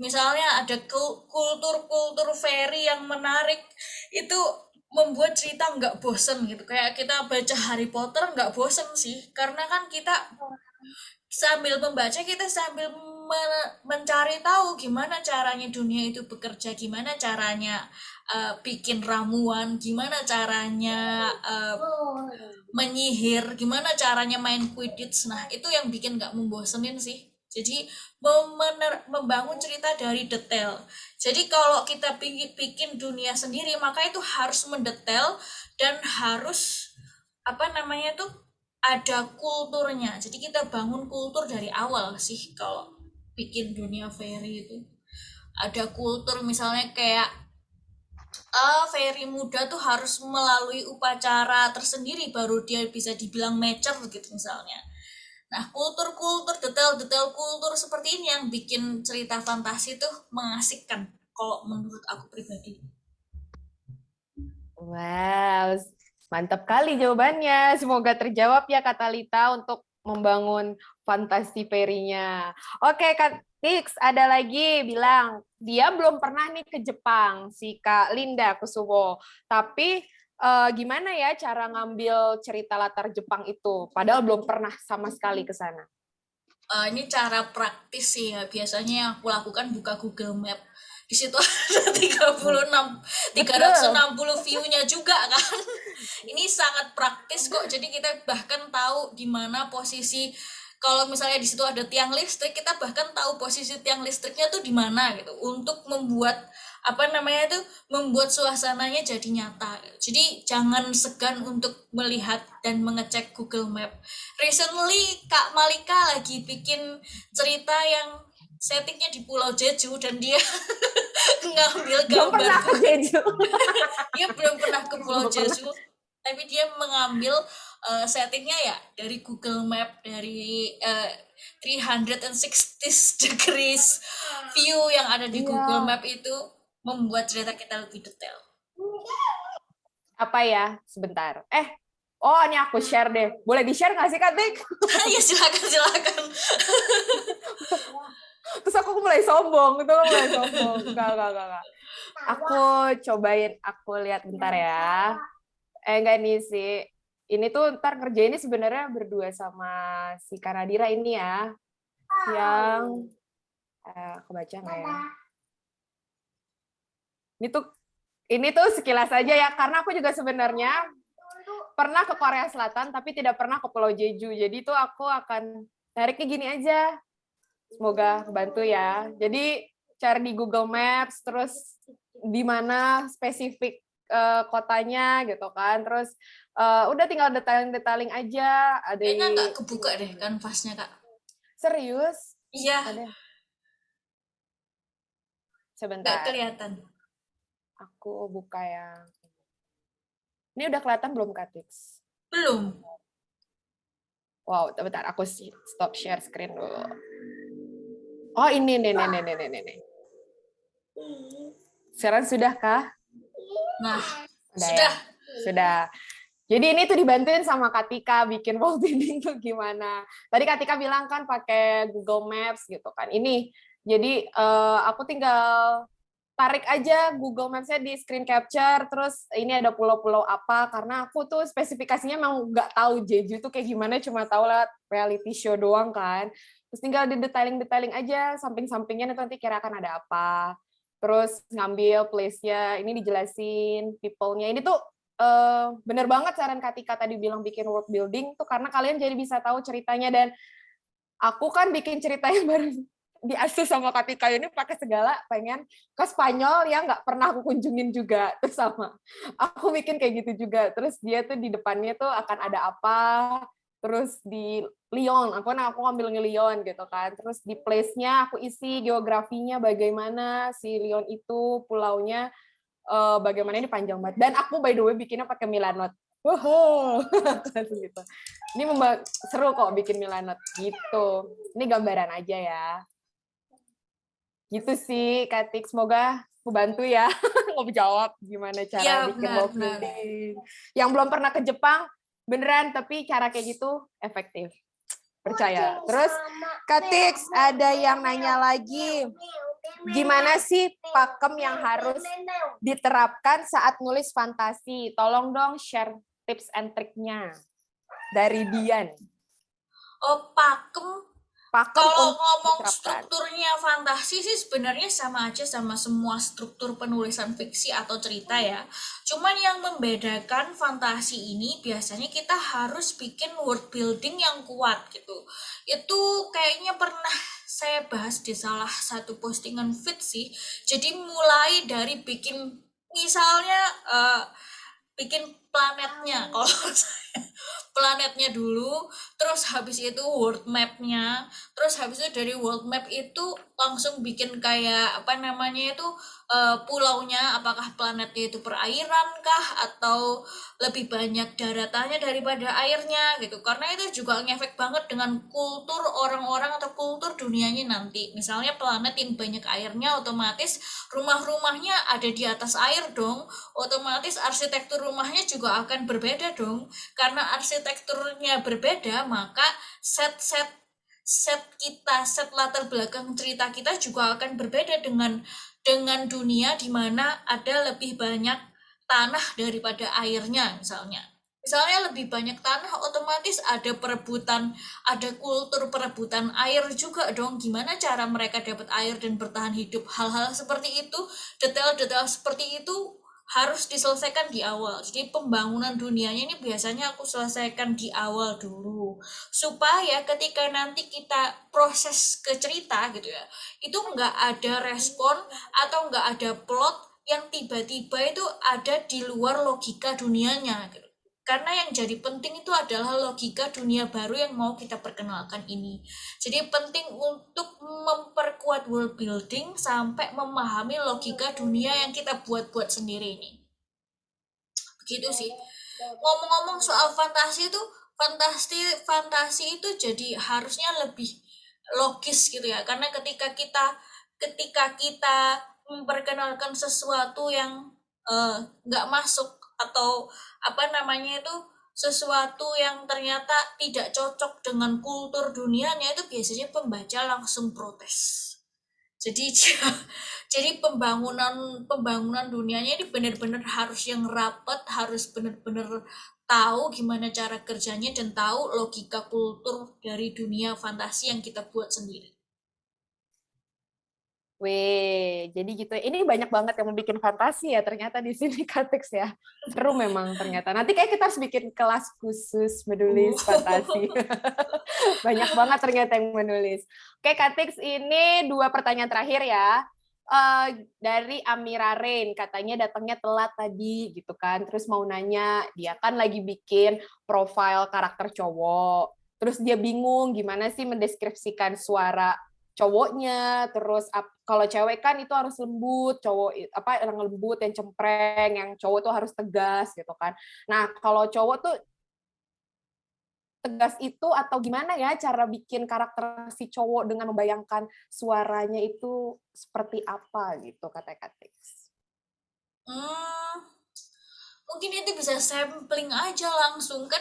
misalnya ada kultur fairy yang menarik, itu membuat cerita nggak bosen gitu. Kayak kita baca Harry Potter nggak bosen sih, karena kan kita sambil membaca kita sambil mencari tahu gimana caranya dunia itu bekerja, gimana caranya bikin ramuan, gimana caranya menyihir, gimana caranya main Quidditch. Nah itu yang bikin nggak membosenin sih. Jadi membangun cerita dari detail. Jadi kalau kita bikin dunia sendiri, maka itu harus mendetail dan harus ada kulturnya. Jadi kita bangun kultur dari awal sih kalau bikin dunia fairy itu. Ada kultur misalnya kayak fairy muda tuh harus melalui upacara tersendiri baru dia bisa dibilang mature gitu misalnya. Nah, kultur-kultur, detail-detail kultur seperti ini yang bikin cerita fantasi tuh mengasihkan kalau menurut aku pribadi. Wow, mantap kali jawabannya. Semoga terjawab ya Kak Talita untuk membangun fantasi fairy-nya. Oke, Kak Tix, ada lagi bilang, dia belum pernah nih ke Jepang, si Kak Linda Kusumo. Tapi gimana ya cara ngambil cerita latar Jepang itu? Padahal belum pernah sama sekali ke sana. Ini cara praktis sih ya. Biasanya yang aku lakukan buka Google Map. Di situ ada 360 view-nya juga kan. Ini sangat praktis kok. Jadi kita bahkan tahu di mana posisi. Kalau misalnya di situ ada tiang listrik, kita bahkan tahu posisi tiang listriknya tuh di mana gitu. Untuk membuat membuat suasananya jadi nyata. Jadi jangan segan untuk melihat dan mengecek Google Map. Recently Kak Malika lagi bikin cerita yang settingnya di Pulau Jeju dan dia ngambil gambar. Belum pernah ke Jeju. Dia belum pernah ke Pulau Jeju, tapi dia mengambil settingnya ya dari Google Map, dari 360 degrees view yang ada di Google Map itu membuat cerita kita lebih detail. Apa ya? Sebentar. Ini aku share deh. Boleh di-share nggak sih, Kak Tik? Ya silakan. Terus aku mulai sombong. Enggak. Aku cobain, aku lihat bentar ya. Enggak nih sih. Ini tuh ntar ngerjainnya sebenarnya berdua sama si Kanadira ini ya. Yang aku baca nggak ya? Ini tuh sekilas aja ya, karena aku juga sebenarnya pernah ke Korea Selatan tapi tidak pernah ke Pulau Jeju. Jadi tuh aku akan tariknya gini aja. Semoga bantu ya. Jadi cari di Google Maps, terus di mana spesifik kotanya gitu kan. Terus udah tinggal detailing aja. Kayaknya nggak kebuka deh kanvasnya, Kak. Serius? Iya. Ada. Sebentar. Nggak kelihatan. Aku buka yang ini udah kelihatan belum, Kak Tix? Belum. Wow, bentar, aku stop share screen dulu. Oh, ini nih. Sekarang sudah kah? Nah, sudah. Sudah. Jadi ini tuh dibantuin sama Katika bikin wall building tuh gimana. Tadi Katika bilang kan pakai Google Maps gitu kan. Ini, jadi aku tinggal tarik aja Google Maps-nya di screen capture, terus ini ada pulau-pulau apa, karena aku tuh spesifikasinya memang nggak tahu Jeju tuh kayak gimana, cuma tahu lewat reality show doang kan. Terus tinggal di detailing aja, samping-sampingnya nanti kira akan ada apa. Terus ngambil place-nya, ini dijelasin people-nya. Ini tuh bener banget saran Katika tadi bilang bikin world building, tuh karena kalian jadi bisa tahu ceritanya, dan aku kan bikin cerita yang baru diasuh sama Katika ini pakai segala pengen ke Spanyol yang nggak pernah aku kunjungin juga, terus sama aku bikin kayak gitu juga. Terus dia tuh di depannya tuh akan ada apa, terus di Lyon aku ngambil Lyon gitu kan, terus di place-nya aku isi geografinya bagaimana si Lyon itu pulaunya, bagaimana ini panjang banget, dan aku by the way bikinnya pakai Milanot. Wow, gitu. Ini seru kok bikin Milanot gitu. Ini gambaran aja ya. Gitu sih, Katik. Semoga aku bantu ya mau jawab gimana cara bikin wall building. Yang belum pernah ke Jepang, beneran, tapi cara kayak gitu efektif. Percaya. Terus, Katik, ada yang nanya lagi. Gimana sih pakem yang harus diterapkan saat nulis fantasi? Tolong dong share tips and triknya dari Dian. Oh, pakem kalau ngomong strukturnya fantasi sih sebenarnya sama aja sama semua struktur penulisan fiksi atau cerita ya. Cuman yang membedakan fantasi ini biasanya kita harus bikin world building yang kuat gitu. Itu kayaknya pernah saya bahas di salah satu postingan feed sih. Jadi mulai dari bikin misalnya bikin planetnya, kalau saya planetnya dulu, terus habis itu world map-nya, terus habis itu dari world map itu langsung bikin kayak apa namanya itu pulaunya, apakah planetnya itu perairan kah atau lebih banyak daratannya daripada airnya gitu, karena itu juga ngefek banget dengan kultur orang-orang atau kultur dunianya nanti. Misalnya planet yang banyak airnya, otomatis rumah-rumahnya ada di atas air dong, otomatis arsitektur rumahnya juga akan berbeda dong. Karena arsitekturnya berbeda, maka set latar belakang cerita kita juga akan berbeda dengan dunia di mana ada lebih banyak tanah daripada airnya. Misalnya lebih banyak tanah, otomatis ada perebutan, ada kultur perebutan air juga dong. Gimana cara mereka dapat air dan bertahan hidup? Hal-hal seperti itu, detail-detail seperti itu harus diselesaikan di awal. Jadi pembangunan dunianya ini biasanya aku selesaikan di awal dulu, supaya ketika nanti kita proses ke cerita gitu ya, itu nggak ada respon atau nggak ada plot yang tiba-tiba itu ada di luar logika dunianya gitu. Karena yang jadi penting itu adalah logika dunia baru yang mau kita perkenalkan ini. Jadi penting untuk memperkuat world building sampai memahami logika dunia yang kita buat-buat sendiri ini. Begitu sih. Ngomong-ngomong soal fantasi itu, fantasi itu jadi harusnya lebih logis gitu ya. Karena ketika kita memperkenalkan sesuatu yang nggak masuk atau apa namanya itu sesuatu yang ternyata tidak cocok dengan kultur dunianya, itu biasanya pembaca langsung protes. Jadi pembangunan dunianya ini benar-benar harus yang rapat, harus benar-benar tahu gimana cara kerjanya dan tahu logika kultur dari dunia fantasi yang kita buat sendiri. Weh, jadi gitu. Ini banyak banget yang mau bikin fantasi ya ternyata di sini Katix ya. Seru memang ternyata. Nanti kayak kita harus bikin kelas khusus menulis fantasi. Banyak banget ternyata yang menulis. Oke Katix, ini 2 pertanyaan terakhir ya. Dari Amira Rain, katanya datangnya telat tadi gitu kan. Terus mau nanya, dia kan lagi bikin profil karakter cowok. Terus dia bingung gimana sih mendeskripsikan suara cowoknya, terus kalau cewek kan itu harus lembut, cowok yang lembut, yang cempreng, yang cowok tuh harus tegas gitu kan. Nah, kalau cowok tuh tegas itu atau gimana ya cara bikin karakter si cowok dengan membayangkan suaranya itu seperti apa gitu kata Katix. Mungkin itu bisa sampling aja langsung, kan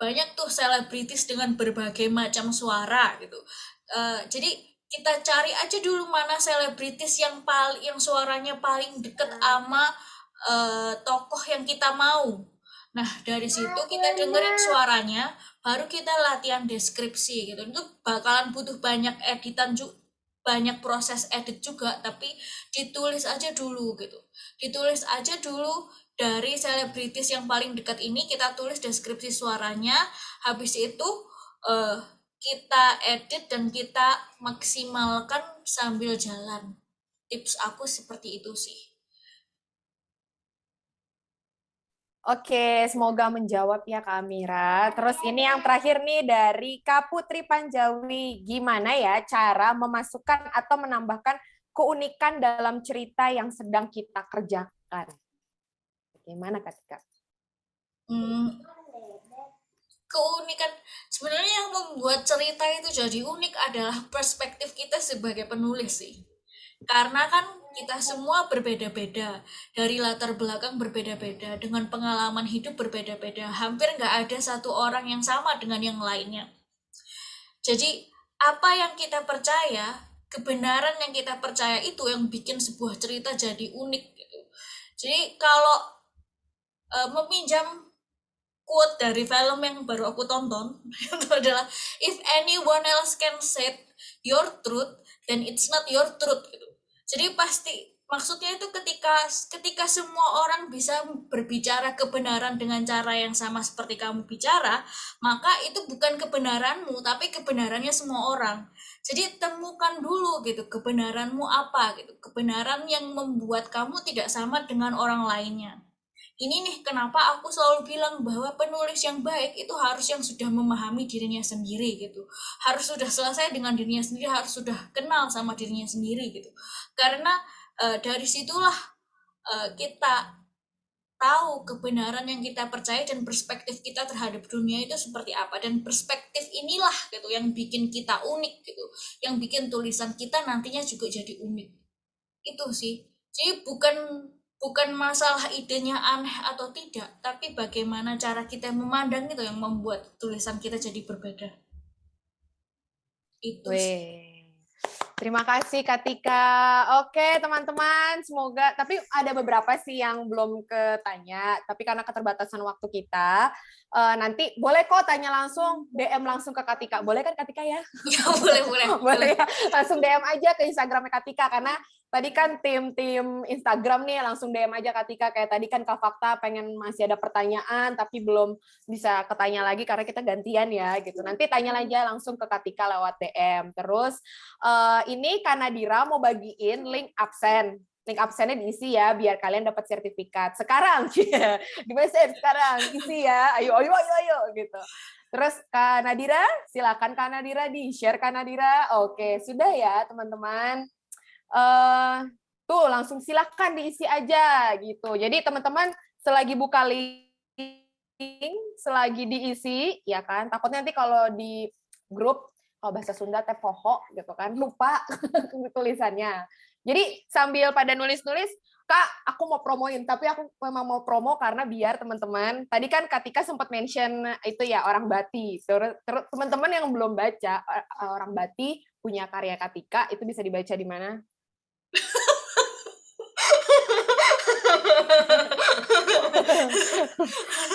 banyak tuh selebritis dengan berbagai macam suara gitu. Jadi kita cari aja dulu mana selebritis yang suaranya paling deket sama tokoh yang kita mau. Nah, dari situ kita dengerin suaranya, baru kita latihan deskripsi gitu. Itu bakalan butuh banyak editan juga, banyak proses edit juga, tapi ditulis aja dulu gitu. Ditulis aja dulu dari selebritis yang paling dekat ini, kita tulis deskripsi suaranya, habis itu kita edit dan kita maksimalkan sambil jalan. Tips aku seperti itu sih. Oke, semoga menjawab ya Kak Amira. Terus ini yang terakhir nih dari Kak Putri Panjawi. Gimana ya cara memasukkan atau menambahkan keunikan dalam cerita yang sedang kita kerjakan? Gimana Kak Tika? Keunikan sebenarnya yang membuat cerita itu jadi unik adalah perspektif kita sebagai penulis sih. Karena kan kita semua berbeda-beda, dari latar belakang berbeda-beda, dengan pengalaman hidup berbeda-beda, hampir nggak ada satu orang yang sama dengan yang lainnya. Jadi apa yang kita percaya, kebenaran yang kita percaya itu yang bikin sebuah cerita jadi unik gitu. Jadi kalau meminjam quote dari film yang baru aku tonton itu adalah, if anyone else can say your truth, then it's not your truth gitu. Jadi Maksudnya itu ketika semua orang bisa berbicara kebenaran dengan cara yang sama seperti kamu bicara, maka itu bukan kebenaranmu, tapi kebenarannya semua orang. Jadi temukan dulu gitu kebenaranmu apa gitu, kebenaran yang membuat kamu tidak sama dengan orang lainnya. Ini nih kenapa aku selalu bilang bahwa penulis yang baik itu harus yang sudah memahami dirinya sendiri gitu. Harus sudah selesai dengan dirinya sendiri, harus sudah kenal sama dirinya sendiri gitu. Karena dari situlah kita tahu kebenaran yang kita percaya dan perspektif kita terhadap dunia itu seperti apa, dan perspektif inilah gitu yang bikin kita unik gitu, yang bikin tulisan kita nantinya juga jadi unik. Itu sih. Jadi bukan masalah idenya aneh atau tidak, tapi bagaimana cara kita memandang itu yang membuat tulisan kita jadi berbeda. Itu sih. Terima kasih Kak Tika. Oke teman-teman, semoga, tapi ada beberapa sih yang belum ketanya, tapi karena keterbatasan waktu kita, nanti boleh kok tanya langsung, DM langsung ke Kak Tika. Boleh kan Kak Tika ya? Ya boleh. Boleh ya, langsung DM aja ke Instagramnya Kak Tika, karena tadi kan tim Instagram nih langsung DM aja Kak Tika, kayak tadi kan Kak Fakta pengen masih ada pertanyaan, tapi belum bisa ketanya lagi karena kita gantian ya gitu. Nanti tanya aja langsung ke Kak Tika lewat DM. Terus ini Kak Nadira mau bagiin link absen. Link absennya diisi ya biar kalian dapat sertifikat. Sekarang di-message sekarang isi ya. Ayo gitu. Terus Kak Nadira, silakan Kak Nadira di-share Kak Nadira. Oke, sudah ya teman-teman. Tuh langsung silakan diisi aja gitu. Jadi teman-teman selagi buka link, selagi diisi ya kan, takutnya nanti kalau di grup kalau bahasa Sunda teh poho gitu kan, lupa tulisannya. Jadi sambil pada nulis-nulis, Kak, aku mau promoin, tapi aku memang mau promo karena biar teman-teman, tadi kan Kak Tika sempat mention itu ya orang Bati. Terus teman-teman yang belum baca orang Bati punya karya Kak Tika, itu bisa dibaca di mana?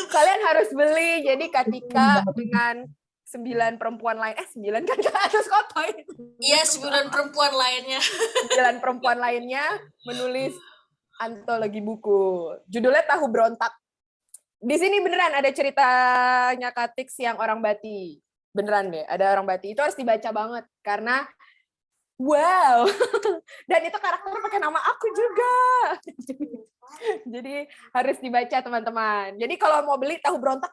Kalian harus beli. Jadi Kak Tika dengan 9 perempuan lain, 9 kan terus kotoy. Iya, 9 perempuan lainnya. 9 perempuan lainnya menulis antologi buku. Judulnya Tahu Berontak. Di sini beneran ada ceritanya Kak Tix yang orang Bati. Beneran deh, ada orang Bati. Itu harus dibaca banget karena wow. Dan itu karakternya pakai nama aku juga. Jadi harus dibaca teman-teman. Jadi kalau mau beli Tahu Berontak